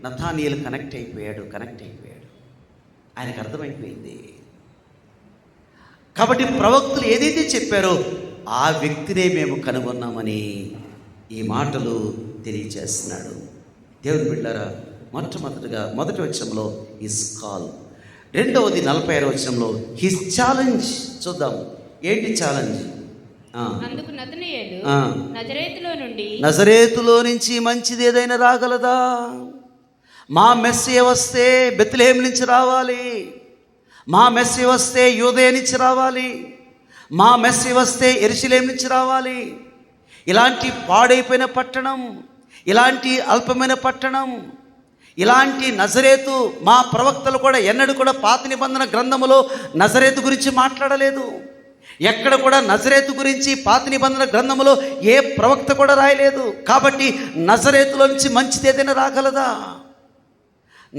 నతానీయులు కనెక్ట్ అయిపోయాడు. ఆయనకు అర్థమైపోయింది. కాబట్టి ప్రవక్తలు ఏదైతే చెప్పారో ఆ వ్యక్తినే మేము కనుగొన్నామని ఈ మాటలు తెలియజేస్తున్నాడు. దేవుని బిడ్డలారా, మొట్టమొదటిగా మొదటి వచనంలో హిస్ కాల్, రెండవది 46వ వచనంలో హిస్ ఛాలెంజ్. చూద్దాం ఏంటి ఛాలెంజ్. అందుకు నతనయేలు నజరేతులో నుంచి మంచిది ఏదైనా రాగలదా? మా మెస్సీ వస్తే బెత్లెహేం నుంచి రావాలి, మా మెస్సీ వస్తే యూదయ నుంచి రావాలి, మా మెస్సీ వస్తే యెరూషలేము నుంచి రావాలి. ఇలాంటి పాడైపోయిన పట్టణం, ఇలాంటి అల్పమైన పట్టణం, ఇలాంటి నజరేతు మా ప్రవక్తలు కూడా ఎన్నడూ కూడా పాత నిబంధన గ్రంథములో నజరేతు గురించి మాట్లాడలేదు. ఎక్కడ కూడా నజరేతు గురించి పాత నిబంధన గ్రంథములో ఏ ప్రవక్త కూడా రాయలేదు. కాబట్టి నజరేతులో నుంచి మంచిది ఏదైనా రాగలదా?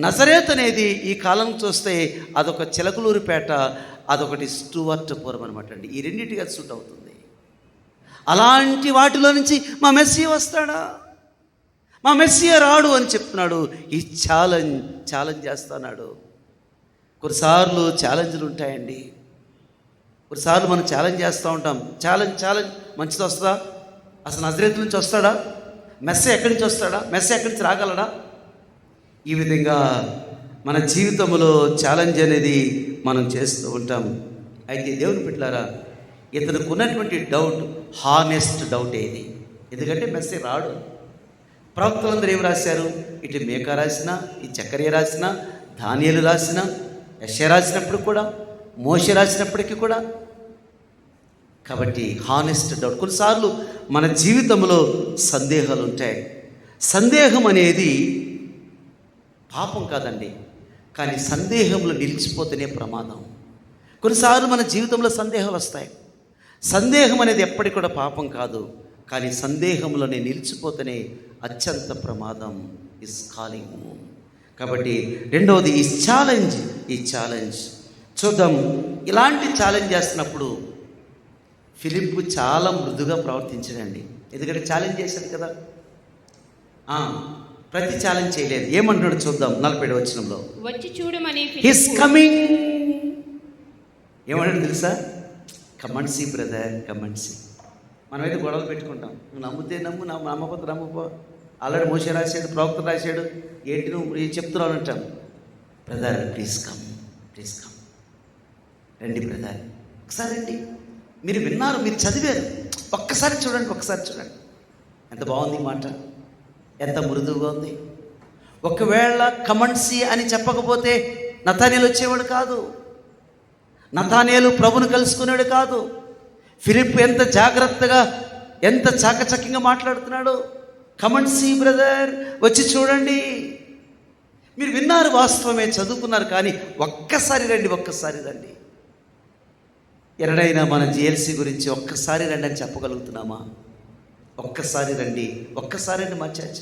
నజరేతు అనేది ఈ కాలం చూస్తే అదొక చిలకలూరిపేట, అదొకటి స్టూవర్ట్పురం అనమాట అండి. ఈ రెండింటికి అది సూట్ అవుతుంది. అలాంటి వాటిలో నుంచి మా మెస్సీ వస్తాడా? మా మెస్సీ రాడు అని చెప్తున్నాడు. ఈ ఛాలెంజ్ చేస్తున్నాడు. కొన్నిసార్లు ఛాలెంజ్లు ఉంటాయండి. కొన్నిసార్లు మనం ఛాలెంజ్ చేస్తూ ఉంటాం. ఛాలెంజ్ మంచిది వస్తుందా? అసలు నజరేతు నుంచి వస్తాడా? మెస్సీ ఎక్కడి నుంచి వస్తాడా? మెస్సీ ఎక్కడి నుంచి రాగలడా? ఈ విధంగా మన జీవితంలో ఛాలెంజ్ అనేది మనం చేస్తూ ఉంటాం. అయితే దేవుని బిడ్డలారా, ఇతనికి ఉన్నటువంటి డౌట్ హానెస్ట్ డౌట్ ఏది. ఎందుకంటే మెస్సీ రాడు. ప్రవక్తలందరూ ఏం రాశారు? ఇటు మేకా రాసిన, ఈ జకర్యా రాసిన, దానియేలు రాసిన, యెషయా రాసినప్పుడు కూడా, మోషే రాసినప్పటికీ కూడా. కాబట్టి హానెస్ట్ డౌట్. కొన్నిసార్లు మన జీవితంలో సందేహాలు ఉంటాయి. సందేహం అనేది పాపం కాదండి, కానీ సందేహంలో నిలిచిపోతేనే ప్రమాదం. కొన్నిసార్లు మన జీవితంలో సందేహాలు వస్తాయి. సందేహం అనేది ఎప్పటికి కూడా పాపం కాదు, కానీ సందేహంలోనే నిలిచిపోతేనే అత్యంత ప్రమాదం. Is calling. కాబట్టి రెండవది ఈ ఛాలెంజ్ చూద్దాం. ఇలాంటి ఛాలెంజ్ చేస్తున్నప్పుడు ఫిలిప్పు చాలా మృదుగా ప్రవర్తించాడండి. ఎందుకంటే ఛాలెంజ్ చేశాడు కదా. ప్రతి ఛాలెంజ్ చేయలేదు. ఏమంటున్నాడు చూద్దాం. 47వ వచనంలో వచ్చి చూడమని హిస్ కమింగ్ ఏమన్నాడు తెలుసా? Come and see brother, come and see. మనమైతే గొడవలు పెట్టుకుంటాం. నువ్వు నమ్మితే నమ్ము, నమ్మకపోతే నమ్మపో. ఆల్రెడీ మోషే రాశాడు, ప్రవక్త రాశాడు, ఏంటి నువ్వు ఏం చెప్తున్నావు అంటాం. బ్రదర్ ప్లీజ్ కమ్ రండి బ్రదర్, ఒకసారి రండి. మీరు విన్నారు, మీరు చదివారు, ఒక్కసారి చూడండి. ఎంత బాగుంది మాట, ఎంత మృదువుగా ఉంది. ఒకవేళ కమండ్సి అని చెప్పకపోతే నతానేలు వచ్చేవాడు కాదు. నతానేలు ప్రభుని కలుసుకునేవాడు కాదు. ఫిలిప్ ఎంత జాగ్రత్తగా, ఎంత చాకచక్యంగా మాట్లాడుతున్నాడు. కమండ్సి బ్రదర్, వచ్చి చూడండి. మీరు విన్నారు, వాస్తవమే, చదువుకున్నారు, కానీ ఒక్కసారి రండి. ఎన్నడైనా మన జిఎల్సి గురించి ఒక్కసారి రండి అని చెప్పగలుగుతున్నామా? ఒక్కసారి రండి మా చర్చ్.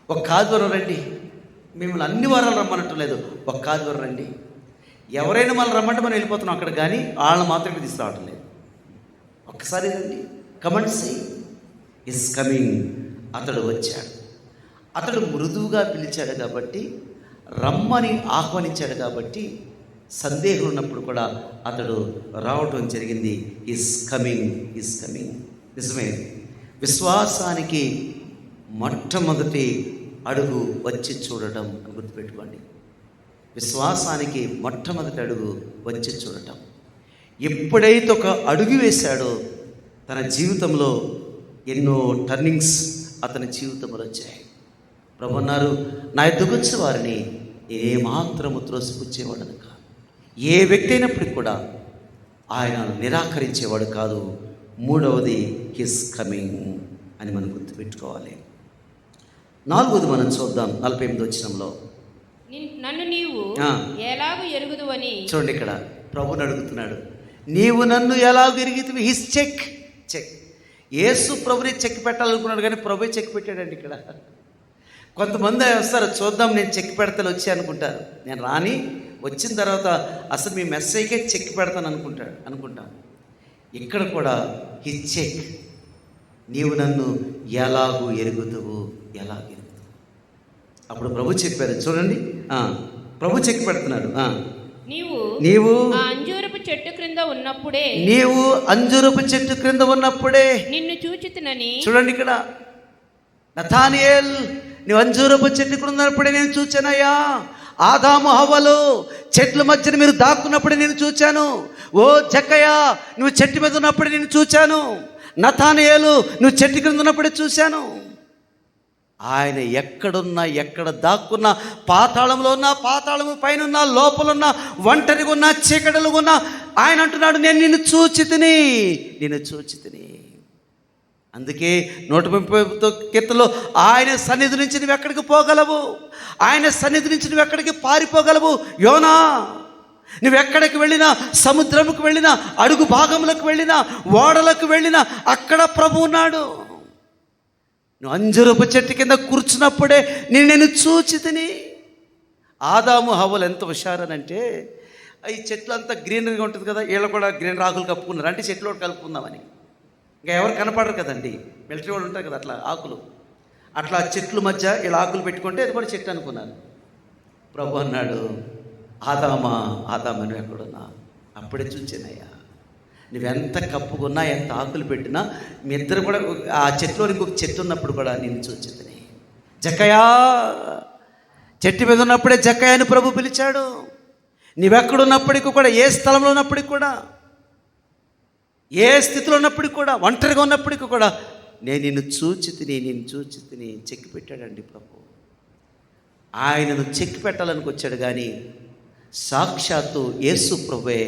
ఒక్క ఆదివారం రండి. మిమ్మల్ని అన్ని వారాలు రమ్మనట్టు లేదు, ఒక్క ఆదివారం రండి. ఎవరైనా మనం రమ్మంటే మనం వెళ్ళిపోతున్నాం అక్కడ, కానీ వాళ్ళని మాత్రమే తీసుకురావటం లేదు. ఒక్కసారి రండి. కమండ్సి ఇస్ కమింగ్. అతడు వచ్చాడు. అతడు మృదువుగా పిలిచాడు కాబట్టి, రమ్మని ఆహ్వానించాడు కాబట్టి, సందేహం ఉన్నప్పుడు కూడా అతడు రావటం జరిగింది. Is coming. నిజమే. విశ్వాసానికి మొట్టమొదటి అడుగు వచ్చి చూడటం. గుర్తుపెట్టుకోండి, విశ్వాసానికి మొట్టమొదటి అడుగు వచ్చి చూడటం. ఎప్పుడైతే ఒక అడుగు వేశాడో తన జీవితంలో ఎన్నో టర్నింగ్స్ అతని జీవితంలో వచ్చాయి. ప్రభు అన్నారు, నా ఎదుగుచ్చు వారిని ఏమాత్రము త్రోసిపుచ్చేవాడను కాదు. ఏ వ్యక్తి అయినప్పటికీ కూడా ఆయన నిరాకరించేవాడు కాదు. మూడవది హిస్ కమింగ్ అని మనం గుర్తుపెట్టుకోవాలి. నాలుగవది మనం చూద్దాం. 48వ వచనంలో నన్ను నీవు ఎలాగూ ఎరుగుదు అని. చూడండి, ఇక్కడ ప్రభుని అడుగుతున్నాడు, నీవు నన్ను ఎలాగూ ఎరిగితివి. His check. యేసు ప్రభుని చెక్ పెట్టాలనుకున్నాడు, కానీ ప్రభు చెక్ పెట్టాడండి. ఇక్కడ కొంతమంది వస్తారు, చూద్దాం నేను చెక్ పెడతాను వచ్చి అనుకుంటారు. నేను రాని వచ్చిన తర్వాత అసలు మీ మెసేజ్కే చెక్ పెడతాను అనుకుంటాను. ఇక్కడ కూడా హి చెక్, నీవు నన్ను ఎలాగూ ఎరుగుదువు. అప్పుడు ప్రభు చెప్పారు, చూడండి, ప్రభు చెక్ పెడుతున్నాడు. నీవు ఆ అంజూరపు చెట్టు క్రింద ఉన్నప్పుడే, నీవు అంజూరపు చెట్టు క్రింద ఉన్నప్పుడే నిన్ను చూచితినని. చూడండి ఇక్కడ, నతానియేల్, నువ్వు అంజూరపు చెట్టు క్రింద ఉన్నప్పుడే నేను చూచానయ్యా. ఆదాము హవ్వలు చెట్ల మధ్యన మీరు దాక్కున్నప్పుడే నేను చూచాను. ఓ జక్కయ్య, నువ్వు చెట్టు మీద ఉన్నప్పుడే నేను చూచాను. నతానియేలు, నువ్వు చెట్టు క్రింద ఉన్నప్పుడే చూశాను. ఆయన ఎక్కడున్నా, ఎక్కడ దాక్కున్నా, పాతాళంలో ఉన్నా, పాతాళము పైన ఉన్నా, లోపలున్నా, ఒంటరిగా ఉన్నా, చీకటిలో ఉన్నా, ఆయన అంటున్నాడు, నేను నిన్ను చూచి తిని. అందుకే 130 కీర్తనలో ఆయన సన్నిధి నుంచి నువ్వు ఎక్కడికి పోగలవు, ఆయన సన్నిధి నుంచి నువ్వు ఎక్కడికి పారిపోగలవు. యోనా, నువ్వు ఎక్కడికి వెళ్ళినా, సముద్రముకు వెళ్ళినా, అడుగు భాగములకు వెళ్ళినా, ఓడలకు వెళ్ళినా, అక్కడ ప్రభు ఉన్నాడు. నువ్వు అంజూరపు చెట్టు కింద కూర్చున్నప్పుడే నేను చూచి తిని. ఆదాము హవ్వలు ఎంత హుషారనంటే, ఈ చెట్లు అంతా గ్రీనరీగా ఉంటుంది కదా, వీళ్ళు కూడా గ్రీన్ ఆకులు కప్పుకున్నారు, అంటే చెట్లు ఒకటి కలుపుకుందామని. ఇంకా ఎవరు కనపడరు కదండి, మిలిటరీ వాళ్ళు ఉంటారు కదా, అట్లా ఆకులు, అట్లా చెట్ల మధ్య ఇలా ఆకులు పెట్టుకుంటే అది కూడా చెట్టు అనుకున్నాను. ప్రభు అన్నాడు, ఆదామా నువ్వు ఎక్కడున్నా? అప్పుడే చూచానయ్యా. నువ్వెంత కప్పుకున్నా, ఎంత ఆకులు పెట్టినా, మీ ఇద్దరు కూడా ఆ చెట్టులో ఇంకొక చెట్టు ఉన్నప్పుడు కూడా నేను చూచితిని. జక్కయ్యా, చెట్టు మీద ఉన్నప్పుడే జక్కయ్యని ప్రభు పిలిచాడు. నువ్వెక్కడున్నప్పటికీ కూడా, ఏ స్థలంలో ఉన్నప్పటికీ కూడా, ఏ స్థితిలో ఉన్నప్పటికీ కూడా, ఒంటరిగా ఉన్నప్పటికీ కూడా, నేను నిన్ను చూచి తిని చెక్కి పెట్టాడండి ప్రభు. ఆయనను చెక్కి పెట్టాలనికి వచ్చాడు, కానీ సాక్షాత్తు యేసు ప్రభువే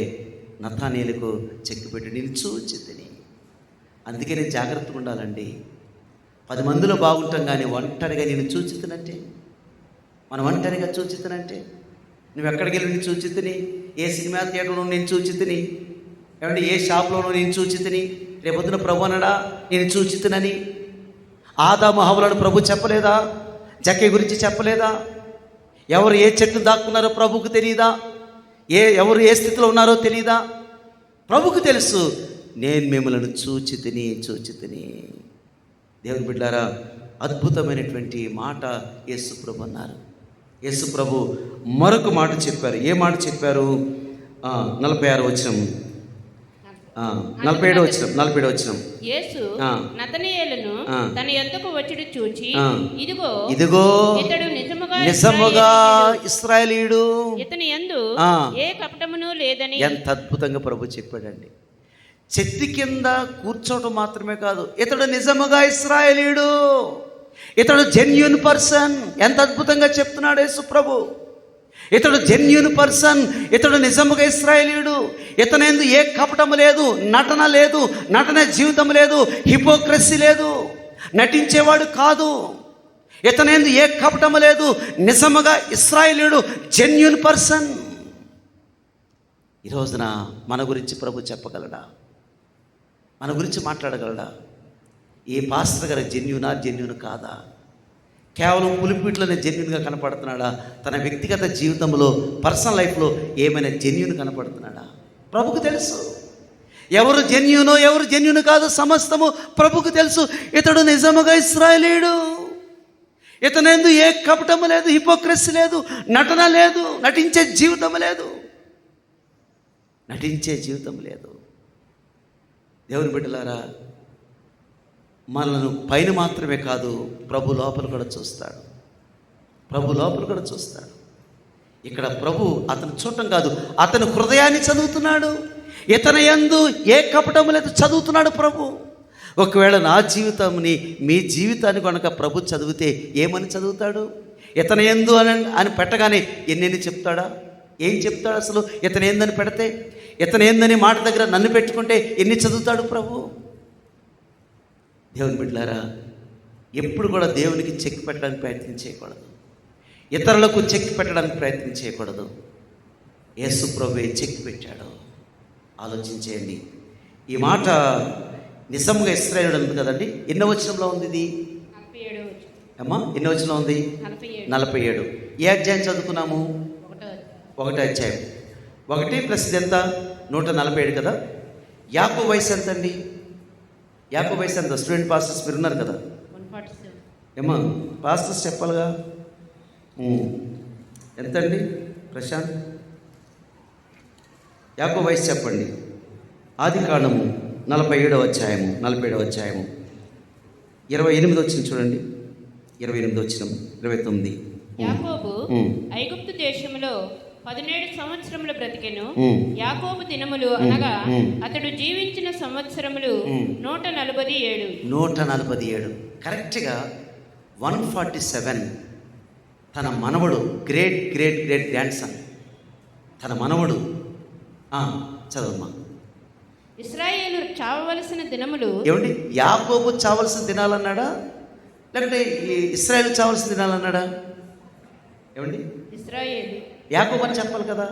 నతానియేలుకు చెక్కి పెట్టాడు, నేను చూచి తిని. అందుకే నేను జాగ్రత్తగా ఉండాలండి. 10 మందిలో బాగుంటాం, కానీ ఒంటరిగా నేను చూచితినంటే, మనం ఒంటరిగా చూచితినంటే, నువ్వు ఎక్కడికి వెళ్ళి నేను చూచితిని, ఏ సినిమా థియేటర్లో నేను చూచితిని, ఏమంటే ఏ షాప్లోనూ నేను చూచితిని, రేపొద్దున ప్రభు అనడా నేను చూచితినని. ఆదాము హవ్వలను ప్రభు చెప్పలేదా? జక్కయ్య గురించి చెప్పలేదా? ఎవరు ఏ చెట్లు దాక్కున్నారో ప్రభుకు తెలియదా? ఎవరు ఏ స్థితిలో ఉన్నారో తెలియదా? ప్రభుకు తెలుసు. నేను మిమ్మల్ని చూచి తిని. దేవుని బిడ్డారా, అద్భుతమైనటువంటి మాట యేసు ప్రభు అన్నారు. యేసు ప్రభు మరొక మాట చెప్పారు. ఏ మాట చెప్పారు? 46వ వచనం, 47వ వచనం. యేసు నతనయేలును తన యొద్దకు వచ్చుట చూచి, ఇదిగో ఇతడు నిజముగా ఇశ్రాయేలీయుడు, ఇతని యందు ఏ కపటమును లేదని. ఎంత అద్భుతంగా ప్రభు చెప్పాడండి. చెట్టు కింద కూర్చోవడం మాత్రమే కాదు, ఇతడు నిజముగా ఇశ్రాయేలీయుడు, ఇతడు జెన్యూన్ పర్సన్. ఎంత అద్భుతంగా చెప్తున్నాడు యేసు ప్రభు. ఇతడు జెన్యూన్ పర్సన్, ఇతడు నిజముగా ఇశ్రాయేలీయుడు. ఇతనేందు ఏ కపటము లేదు, నటన లేదు, నటన జీవితం లేదు, హిపోక్రసీ లేదు, నటించేవాడు కాదు. ఇతనేందు ఏ కపటము లేదు, నిజముగా ఇశ్రాయేలీయుడు, జెన్యూన్ పర్సన్. ఈ రోజున మన గురించి ప్రభు చెప్పగలడా? మన గురించి మాట్లాడగలడా? ఏ పాస్టర్ గారు జెన్యూన్ కాదా? కేవలం పులిపీట్లోనే జెన్యూన్గా కనపడుతున్నాడా? తన వ్యక్తిగత జీవితంలో, పర్సనల్ లైఫ్లో ఏమైనా జెన్యూన్ కనపడుతున్నాడా? ప్రభుకు తెలుసు. ఎవరు జెన్యూన్ కాదు, సమస్తము ప్రభుకు తెలుసు. ఇతడు నిజముగా ఇశ్రాయేలీయుడు, ఇతనేందు ఏ కపటము లేదు, హిపోక్రసీ లేదు, నటన లేదు, నటించే జీవితం లేదు. దేవుని బిడ్డలారా, మనను పైన మాత్రమే కాదు, ప్రభు లోపల కూడా చూస్తాడు. ఇక్కడ ప్రభు అతను చూడటం కాదు, అతని హృదయాన్ని చదువుతున్నాడు. ఇతని యందు ఏ కపటము లేదు చదువుతున్నాడు ప్రభు. ఒకవేళ నా జీవితంని, మీ జీవితాన్ని కనుక ప్రభు చదివితే ఏమని చదువుతాడు? ఇతని యందు అని పెట్టగానే ఎన్నెన్ని చెప్తాడా? ఏం చెప్తాడు అసలు? ఇతని ఏందని పెడితే, ఇతని ఏందని మాట దగ్గర నన్ను పెట్టుకుంటే ఎన్ని చదువుతాడు ప్రభు? దేవుని బిడ్డలారా, ఎప్పుడు కూడా దేవునికి చెక్ పెట్టడానికి ప్రయత్నం చేయకూడదు, ఇతరులకు చెక్ పెట్టడానికి ప్రయత్నం చేయకూడదు. యేసు ప్రభువే చెక్ పెట్టాడు. ఆలోచించేయండి. ఈ మాట నిజంగా ఇశ్రాయేలుడు ఉంది కదండి. ఎన్నో వచనంలో ఉంది ఇది? అమ్మా ఎన్ని వచనం ఉంది? 47. 47. ఏ అధ్యాయం చదువుకున్నాము? 1వ అధ్యాయం. 1 ప్లస్ ఇది ఎంత? 147 కదా. యాకోబు వయసు ఎంత అండి? యాకోబు వయసు ఎంత? స్టూడెంట్ పాస్టర్స్ మీరు ఉన్నారు కదా. 147. ఏమా పాస్టర్స్ చెప్పాలిగా. ఎంతండి ప్రశాంత్? యాకోబు వయసు చెప్పండి. ఆది కాండము 47వ అధ్యాయము 28 వచ్చిన చూడండి. 28 వచ్చిన 29. యాకోబు ఐగుప్తు దేశములో 17 సంవత్సరములు బ్రతికెను. యాకోబు దినములు అనగా అతడు జీవించిన సంవత్సరములు 147. 147 కరెక్ట్గా 147. తన మనవడు great great great grand son, తన మనవడు చదవమ్మా. ఇశ్రాయేలు చావవలసిన దినములు. ఏమండి యాకోబు చావలసిన దినాలన్నాడా లేకపోతే ఇశ్రాయేలు చావలసిన దినాలన్నాడా? ఏమండి ఇశ్రాయేలు యాకోబు అని చెప్పాలి కదా.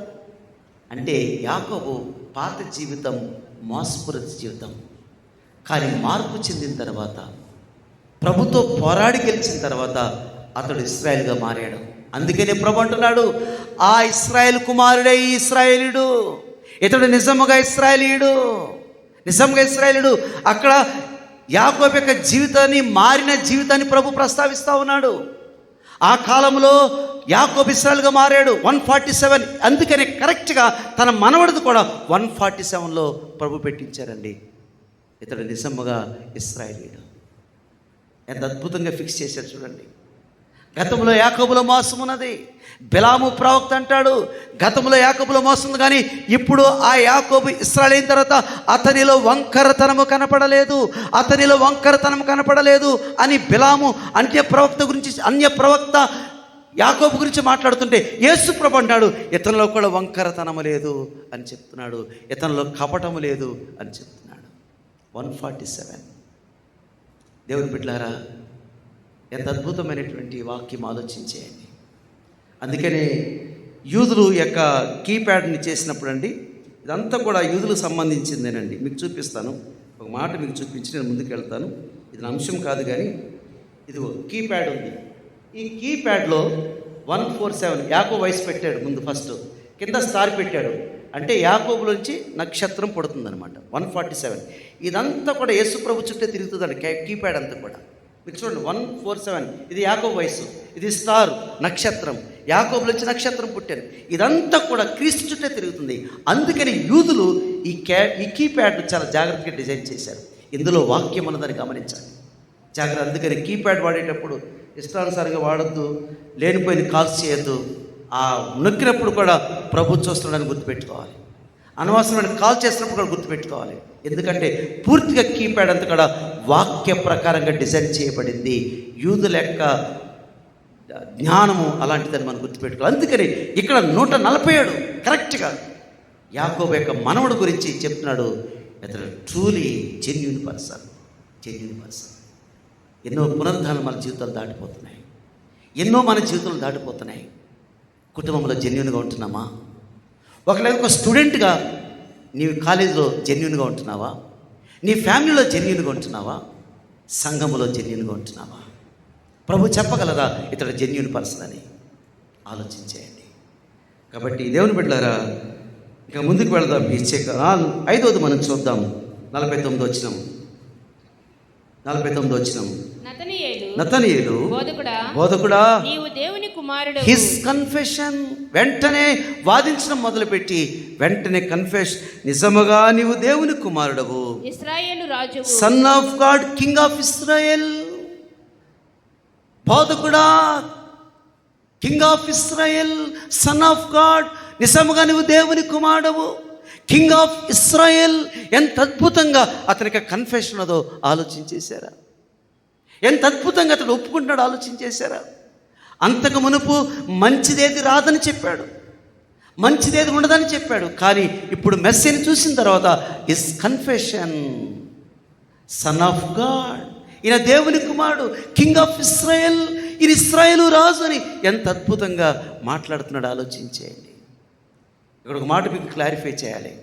అంటే యాకోబు పాత జీవితం మోసపూరిత జీవితం, కానీ మార్పు చెందిన తర్వాత ప్రభుతో పోరాడి గెలిచిన తర్వాత అతడు ఇశ్రాయేలుగా మారాడు. అందుకనే ప్రభు అంటున్నాడు, ఆ ఇశ్రాయేలు కుమారుడే ఈ ఇశ్రాయేలీయుడు, ఇతడు నిజముగా ఇశ్రాయేలీయుడు, నిజంగా ఇశ్రాయేలీయుడు. అక్కడ యాకోబు యొక్క జీవితాన్ని, మారిన జీవితాన్ని ప్రభు ప్రస్తావిస్తూ ఉన్నాడు. ఆ కాలంలో యాకోబు ఇశ్రాయేలుగా మారాడు 147. అందుకనే కరెక్ట్గా తన మనవడిది కూడా 147లో ప్రభు పెట్టించారండి. ఇతడు నిజముగా ఇశ్రాయేలీయుడు. ఎంత అద్భుతంగా ఫిక్స్ చేశాడు చూడండి. గతంలో యాకోబులో మోసం ఉన్నది. బిలాము ప్రవక్త అంటాడు, గతంలో యాకోబులో మోసం ఉంది, కానీ ఇప్పుడు ఆ యాకోబు ఇశ్రాయేలు అయిన తర్వాత అతనిలో వంకరతనము కనపడలేదు అని బిలాము అన్య ప్రవక్త యాకోబు గురించి మాట్లాడుతుంటే యేసు ప్రభు అంటాడు, ఇతనిలో కూడా వంకరతనము లేదు అని చెప్తున్నాడు, ఇతనిలో కపటము లేదు అని చెప్తున్నాడు. 147. దేవుని బిడ్డలారా, ఎంత అద్భుతమైనటువంటి వాక్యం ఆలోచించేయండి. అందుకనే యూదులు యొక్క కీప్యాడ్ని చేసినప్పుడు అండి, ఇదంతా కూడా యూదులకు సంబంధించిందేనండి. మీకు చూపిస్తాను, ఒక మాట మీకు చూపించి నేను ముందుకు వెళ్తాను. ఇది నా అంశం కాదు, కానీ ఇదిగో కీప్యాడ్ ఉంది. ఈ కీప్యాడ్లో 147 యాకోబు వయసు పెట్టాడు ముందు, ఫస్ట్ కింద స్టార్ పెట్టాడు, అంటే యాకోబులోంచి నక్షత్రం పుడుతుందనమాట. 147 ఇదంతా కూడా యేసు ప్రభు చుట్టే తిరుగుతుందండి కీప్యాడ్ అంతా కూడా. మీకు చూడండి 147 ఇది యాకోబు వయసు, ఇది స్టార్ నక్షత్రం, యాకోబులోంచి నక్షత్రం పుట్టాను. ఇదంతా కూడా క్రీస్తు చుట్టే తిరుగుతుంది. అందుకని యూదులు ఈ కీప్యాడ్ను చాలా జాగ్రత్తగా డిజైన్ చేశారు. ఇందులో వాక్యం ఉన్నదని గమనించాలి జాగ్రత్త. అందుకని కీప్యాడ్ వాడేటప్పుడు ఇష్టానుసారంగా వాడద్దు, లేనిపోయిన కాల్స్ చేయొద్దు. ఆ నొక్కినప్పుడు కూడా ప్రభు చూస్తున్నాడని గుర్తుపెట్టుకోవాలి. అనవసరమైన కాల్ చేసినప్పుడు కూడా గుర్తుపెట్టుకోవాలి. ఎందుకంటే పూర్తిగా కీప్యాడ్ అంతా కూడా వాక్య ప్రకారంగా డిజైన్ చేయబడింది. యూదుల యొక్క జ్ఞానము అలాంటిదని మనం గుర్తుపెట్టుకోవాలి. అందుకని ఇక్కడ 147 కరెక్ట్గా యాకోబు యొక్క మనవడు గురించి చెప్తున్నాడు. అతను ట్రూలీ జెన్యూన్ పర్సన్. ఎన్నో పునరుద్ధానాలు మన జీవితాలు దాటిపోతున్నాయి, ఎన్నో మన జీవితాలు దాటిపోతున్నాయి. కుటుంబంలో జెన్యూన్గా ఉంటున్నామా? ఒక స్టూడెంట్గా నీవు కాలేజీలో జెన్యూన్గా ఉంటున్నావా? నీ ఫ్యామిలీలో జెన్యూన్గా ఉంటున్నావా? సంఘములో జెన్యూన్గా ఉంటున్నావా? ప్రభు చెప్పగలరా ఇతడు జెన్యూన్ పర్సన్ అని? ఆలోచించేయండి. కాబట్టి దేవుని బిడ్డలారా, ఇంకా ముందుకు వెళదాం. ఇచ్చేక 5వది మనం చూద్దాం. 49 వచ్చినాం. నతనీయేలు బోధకుడా నీవు దేవుని కుమారుడు. హిస్ కన్ఫెషన్, వెంటనే వాదించడం మొదలుపెట్టి వెంటనే కన్ఫెషన్, నిజముగా నీవు దేవుని కుమారుడవు, ఇశ్రాయేలు రాజు, son of God, king of Israel. బోధకుడా, king of Israel, son of God, నిజముగా నీవు దేవుని కుమారుడవు, కింగ్ ఆఫ్ ఇస్రాయేల్. ఎంత అద్భుతంగా అతనికి కన్ఫెషన్ అదో ఆలోచించేశారా? ఎంత అద్భుతంగా అతడు ఒప్పుకుంటున్నాడు ఆలోచించేశారా? అంతకు మునుపు మంచిదేది రాదని చెప్పాడు, మంచిదేది ఉండదని చెప్పాడు. కానీ ఇప్పుడు మెస్సీని చూసిన తర్వాత is confession, sun of God, ఈయన దేవుని కుమారుడు, కింగ్ ఆఫ్ ఇస్రాయేల్, ఈయన ఇస్రాయేలు రాజు అని ఎంత అద్భుతంగా మాట్లాడుతున్నాడు ఆలోచించేయండి. ఇక్కడ ఒక మాట మీకు క్లారిఫై చేయాలి.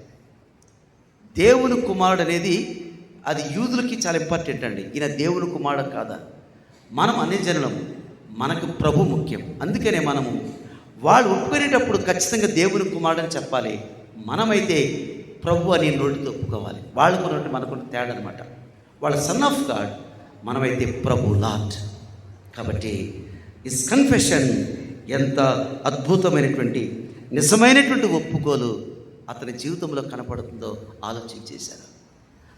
దేవుని కుమారుడు అనేది అది యూదులకి చాలా ఇంపార్టెంట్ అండి. ఈయన దేవుని కుమారుడు కాదా? మనం అన్యజనులం, మనకు ప్రభు ముఖ్యం. అందుకనే మనము వాళ్ళు ఒప్పుకునేటప్పుడు ఖచ్చితంగా దేవుని కుమారుడని చెప్పాలి. మనమైతే ప్రభు అని నోటితో ఒప్పుకోవాలి. వాళ్ళకున్నట్టు మనకున్న తేడా అనమాట. వాళ్ళ సన్ ఆఫ్ గాడ్, మనమైతే ప్రభు లార్డ్. కాబట్టి ఇస్ కన్ఫెషన్ ఎంత అద్భుతమైనటువంటి నిజమైనటువంటి ఒప్పుకోలు అతని జీవితంలో కనపడుతుందో ఆలోచన చేశారు.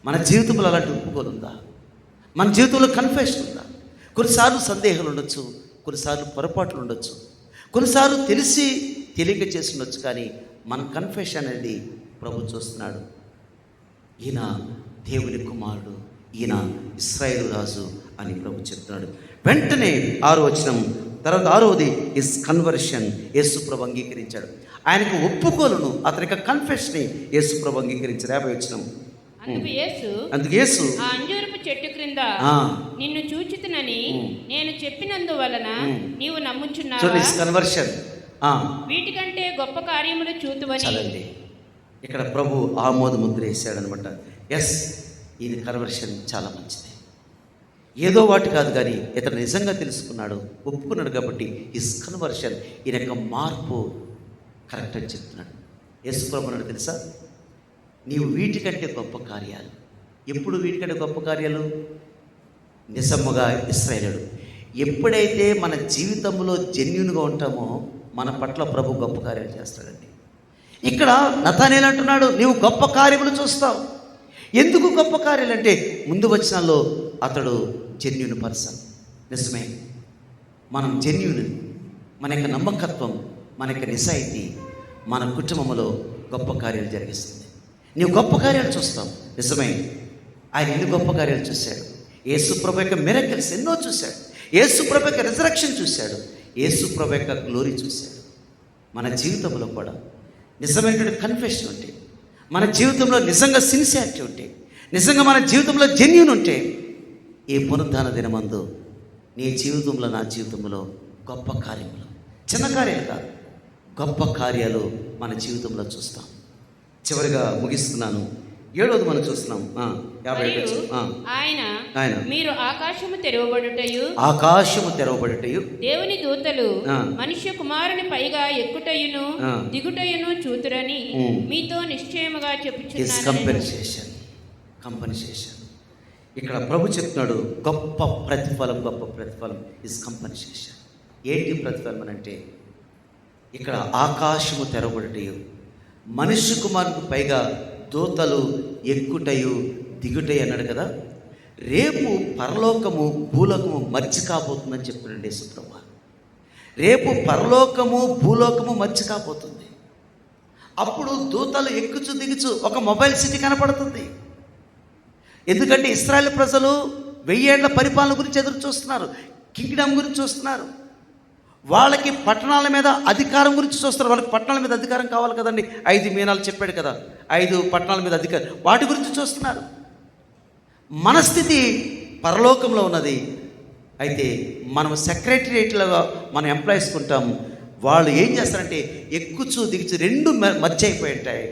మన జీవితంలో అలాంటి ఒప్పుకోలు ఉందా? మన జీవితంలో కన్ఫెషన్ ఉందా? కొన్నిసార్లు సందేహాలు ఉండొచ్చు, కొన్నిసార్లు పొరపాట్లు ఉండొచ్చు, కొన్నిసార్లు తెలిసి తెలియక చేసి ఉండొచ్చు. కానీ మన కన్ఫెషన్ అనేది ప్రభు చూస్తున్నాడు. ఈయన దేవుని కుమారుడు, ఈయన ఇశ్రాయేలు రాజు అని ప్రభు చెప్తున్నాడు. వెంటనే 6వ వచనం తర్వాత 6వది ఇస్ కన్వర్షన్. యేసు ప్రభు అంగీకరించాడు. ఆయనకు ఒప్పుకోలును, అతని యొక్క కన్ఫెషన్ని యేసు ప్రభు అంగీకరించాడు. 50వ వచనం. అందుకు యేసు ఆ అంజూరపు చెట్టు క్రింద నిన్ను చూచితినని నేను చెప్పినందువలన నీవు నమ్ముచున్నావా? కన్వర్షన్. వీటికంటే గొప్ప కార్యములు చూతువని. చాలండి, ఇక్కడ ప్రభు ఆమోద ముద్ర వేసాడనమాట. ఎస్, ఇది కన్వర్షన్ చాలా మంచిది. ఏదో వాటి కాదు, కానీ ఇతను నిజంగా తెలుసుకున్నాడు, ఒప్పుకున్నాడు. కాబట్టి ఇస్ కన్వర్షన్, ఈయన యొక్క మార్పు కరెక్ట్ అని చెప్తున్నాడు. యేసు ప్రభు అన్నాడు తెలుసా, నీవు వీటికంటే గొప్ప కార్యాలు. ఎప్పుడు వీటికంటే గొప్ప కార్యాలు? నిజముగా ఇశ్రాయేలుడు. ఎప్పుడైతే మన జీవితంలో జెన్యూన్గా ఉంటామో మన పట్ల ప్రభు గొప్ప కార్యాలు చేస్తాడండి. ఇక్కడ నతానేలు అంటున్నాడు, నీవు గొప్ప కార్యములు చూస్తావు. ఎందుకు గొప్ప కార్యాలు అంటే, ముందు వచనాల్లో అతడు జెన్యూన్ పర్సన్. నిజమే, మనం జెన్యూన్, మన యొక్క నమ్మకత్వం, మన యొక్క నిజాయితీ మన కుటుంబంలో గొప్ప కార్యాలు జరిగిస్తుంది. నీవు గొప్ప కార్యాలు చూస్తావు. నిజమే, ఆయన ఎన్ని గొప్ప కార్యాలు చూశాడు. యేసు ప్రభు యొక్క మిరకిల్స్ ఎన్నో చూశాడు. యేసు ప్రభు యొక్క రిజరక్షన్ చూశాడు. యేసు ప్రభు యొక్క గ్లోరీ చూశాడు. మన జీవితంలో కూడా నిజమైనటువంటి కన్ఫెషన్ ఉంటే, మన జీవితంలో నిజంగా సిన్సియారిటీ ఉంటే, నిజంగా మన జీవితంలో జెన్యూన్ ఉంటే, ఈ పునరుద్ధాన దినమందు నీ జీవితంలో, నా జీవితంలో గొప్ప కార్యములు, చిన్న కార్యాలు కాదు, గొప్ప కార్యాలు మన జీవితంలో చూస్తాం. చివరిగా ముగిస్తున్నాను. 7వది మనం చూస్తున్నాం. 50 ఆయన మీరు ఆకాశము తెరవబడుటయు దేవుని దూతలు మనుష్య కుమారుని పైగా ఎక్కుటయును దిగుటయును చూతురని మీతో నిశ్చయముగా చెప్పుచున్నాను. కంపెన్సేషన్. ఇక్కడ ప్రభు చెప్తున్నాడు, గొప్ప ప్రతిఫలం ఇస్ కంపెన్సేషన్. ఏంటి ప్రతిఫలం అని అంటే, ఇక్కడ ఆకాశము తెరవబడుటయు మనుష్య కుమారునికి పైగా దూతలు ఎక్కుటయు దిగుటయు అన్నాడు కదా. రేపు పరలోకము భూలోకము మర్చి కాబోతుందని చెప్తున్నాడు యేసు ప్రభువు. రేపు పరలోకము భూలోకము మర్చి కాబోతుంది. అప్పుడు దూతలు ఎక్కుచు దిగుచు ఒక మొబైల్ సిటీ కనపడుతుంది. ఎందుకంటే ఇశ్రాయేలు ప్రజలు 1000 ఏళ్ల పరిపాలన గురించి ఎదురు చూస్తున్నారు, కింగ్డమ్ గురించి చూస్తున్నారు. వాళ్ళకి పట్టణాల మీద అధికారం గురించి చూస్తారు. వాళ్ళకి పట్టణాల మీద అధికారం కావాలి కదండి. 5 మీనాలు చెప్పాడు కదా, 5 పట్టణాల మీద అధికారం, వాటి గురించి చూస్తున్నారు. మన స్థితి పరలోకంలో ఉన్నది. అయితే మనం సెక్రటరియేట్లో మనం ఎంప్లాయీస్ ఉంటాం. వాళ్ళు ఏం చేస్తారంటే ఎక్కుచు దిగుచు 2 మధ్య అయిపోయి ఉంటాయి.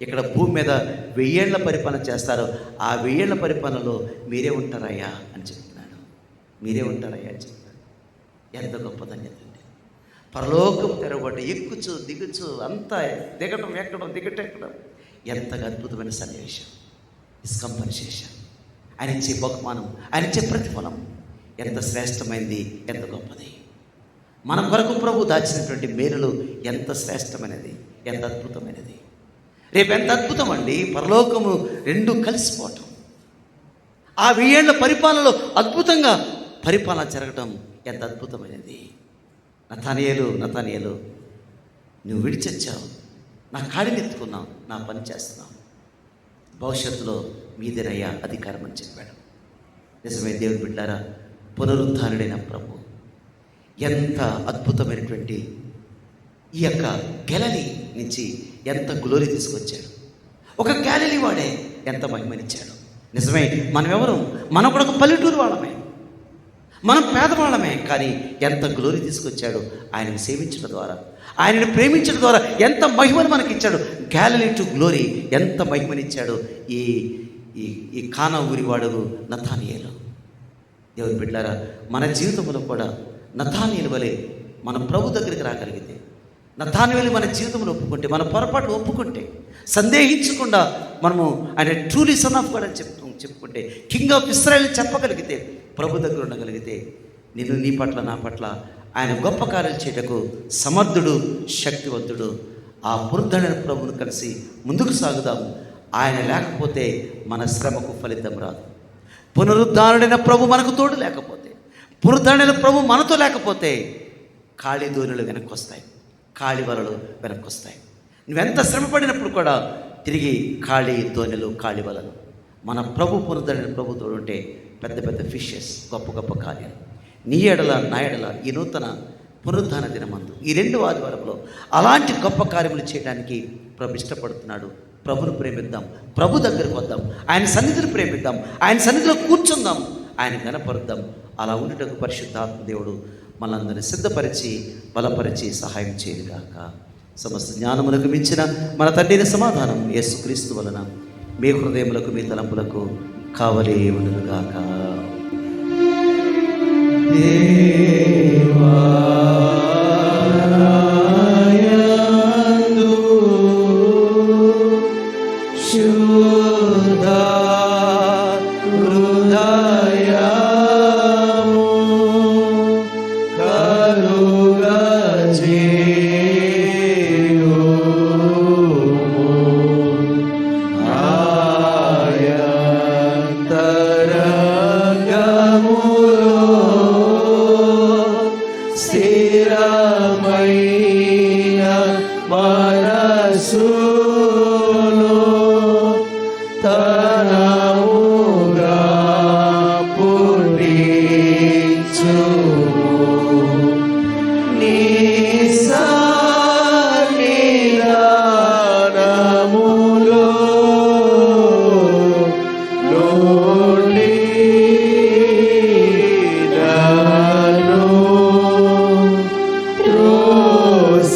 ఇక్కడ భూమి మీద 1000 ఏళ్ల పరిపాలన చేస్తారు. ఆ 1000 ఏళ్ల పరిపాలనలో మీరే ఉంటారయ్యా అని చెప్తున్నాడు. మీరే ఉంటారయ్యా అని చెప్తున్నాడు. ఎంత గొప్ప ధన్యత అండి. పరలోకం తెరవబడి ఎక్కుచు దిగుచు అంతా దిగటం ఎక్కడం దిగటం ఎక్కడం, ఎంతగా అద్భుతమైన సన్నివేశం. Is compensation. ఆయన ఇచ్చే బహుమానం, ఆయన ఇచ్చే ప్రతిఫలం ఎంత శ్రేష్టమైనది, ఎంత గొప్పది. మన కొరకు ప్రభు దాచినటువంటి మేలులు ఎంత శ్రేష్టమైనది, ఎంత అద్భుతమైనది. రేపు ఎంత అద్భుతం అండి, పరలోకము 2 కలిసిపోవటం. ఆ 1000 ఏళ్ల పరిపాలనలో అద్భుతంగా పరిపాలన జరగటం ఎంత అద్భుతమైనది. నతానియేలు నువ్వు విడిచొచ్చావు, నా కాడిని ఎత్తుకున్నావు, నా పని చేస్తున్నావు, భవిష్యత్తులో మీదేనయ్యా అధికారం అని చెప్పాడు. నిజమే దేవుని బిడ్డారా, పునరుద్ధానుడైన ప్రభు ఎంత అద్భుతమైనటువంటి ఈ యొక్క గలిలీ నుంచి ఎంత గ్లోరీ తీసుకొచ్చాడు. ఒక గలిలీ వాడే ఎంత మహిమనిచ్చాడు. నిజమే, మనం ఎవరు? మనం కూడా ఒక పల్లెటూరు వాళ్ళమే, మనం పేదవాళ్ళమే. కానీ ఎంత గ్లోరీ తీసుకొచ్చాడు ఆయనను సేవించడం ద్వారా, ఆయనను ప్రేమించడం ద్వారా ఎంత మహిమను మనకి ఇచ్చాడు. గలిలీ టు గ్లోరీ ఎంత మహిమనిచ్చాడు ఈ ఈ కానా ఊరివాడు నతానియేలు. దేవుని బిడ్డలారా, మన జీవితంలో కూడా నతానీయుల వలె మన ప్రభు దగ్గరికి రాగలిగితే, నతానీయులు మన జీవితంలో ఒప్పుకుంటే, మన పొరపాటు ఒప్పుకుంటే, సందేహించకుండా మనము ఆయన ట్రూలీ సన్ ఆఫ్ గాడ్ అని చెప్పుకుంటే, కింగ్ ఆఫ్ ఇస్రాయల్ చెప్పగలిగితే, ప్రభు దగ్గర ఉండగలిగితే, నిన్ను నీ పట్ల నా పట్ల ఆయన గొప్ప కార్యాలు చేయటకు సమర్థుడు, శక్తివంతుడు. ఆ పునరుద్ధరణ ప్రభువును కలిసి ముందుకు సాగుదాము. ఆయన లేకపోతే మన శ్రమకు ఫలితం రాదు. పునరుద్ధరణైన ప్రభు మనకు తోడు లేకపోతే, పునరుద్ధరణైన ప్రభు మనతో లేకపోతే, ఖాళీ ధోనులు వెనక్కి వస్తాయి, ఖాళీ వలలు వెనక్కి వస్తాయి. నువ్వెంత శ్రమ పడినప్పుడు కూడా తిరిగి ఖాళీ ధోనులు, ఖాళీ వలలు. మన ప్రభు పునరుద్ధరణ ప్రభు తోడు ఉంటే పెద్ద పెద్ద ఫిషెస్, గొప్ప గొప్ప కార్యాలు. నీ ఎడల నా ఎడల ఈ నూతన పునరుద్ధాన దినమందు, ఈ 2వ ఆదివారంలో అలాంటి గొప్ప కార్యములు చేయడానికి ప్రభు ఇష్టపడుతున్నాడు. ప్రభును ప్రేమిద్దాం, ప్రభు దగ్గరకు వద్దాం, ఆయన సన్నిధిని ప్రేమిద్దాం, ఆయన సన్నిధిలో కూర్చుందాం, ఆయన గణపరుద్దాం. అలా ఉండటకు పరిశుద్ధాత్మ దేవుడు మనందరిని సిద్ధపరిచి బలపరిచి సహాయం చేయగాక. సమస్త జ్ఞానములకు మించిన మన తండ్రిని సమాధానం యేసుక్రీస్తు వలన మీ హృదయములకు మీ తలంపులకు కావలే ఉండునుగాక.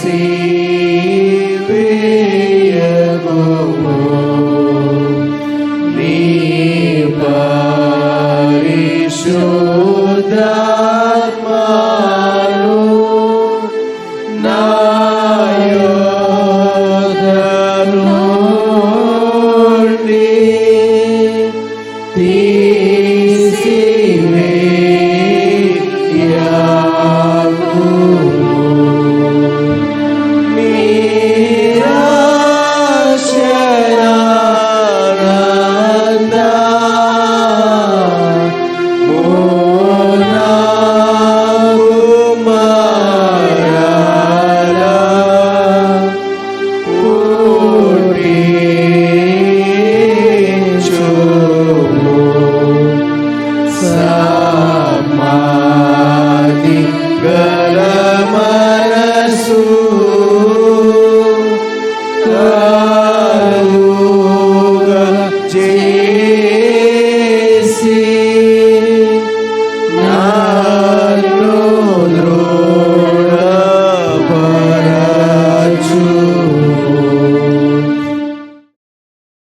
See, be a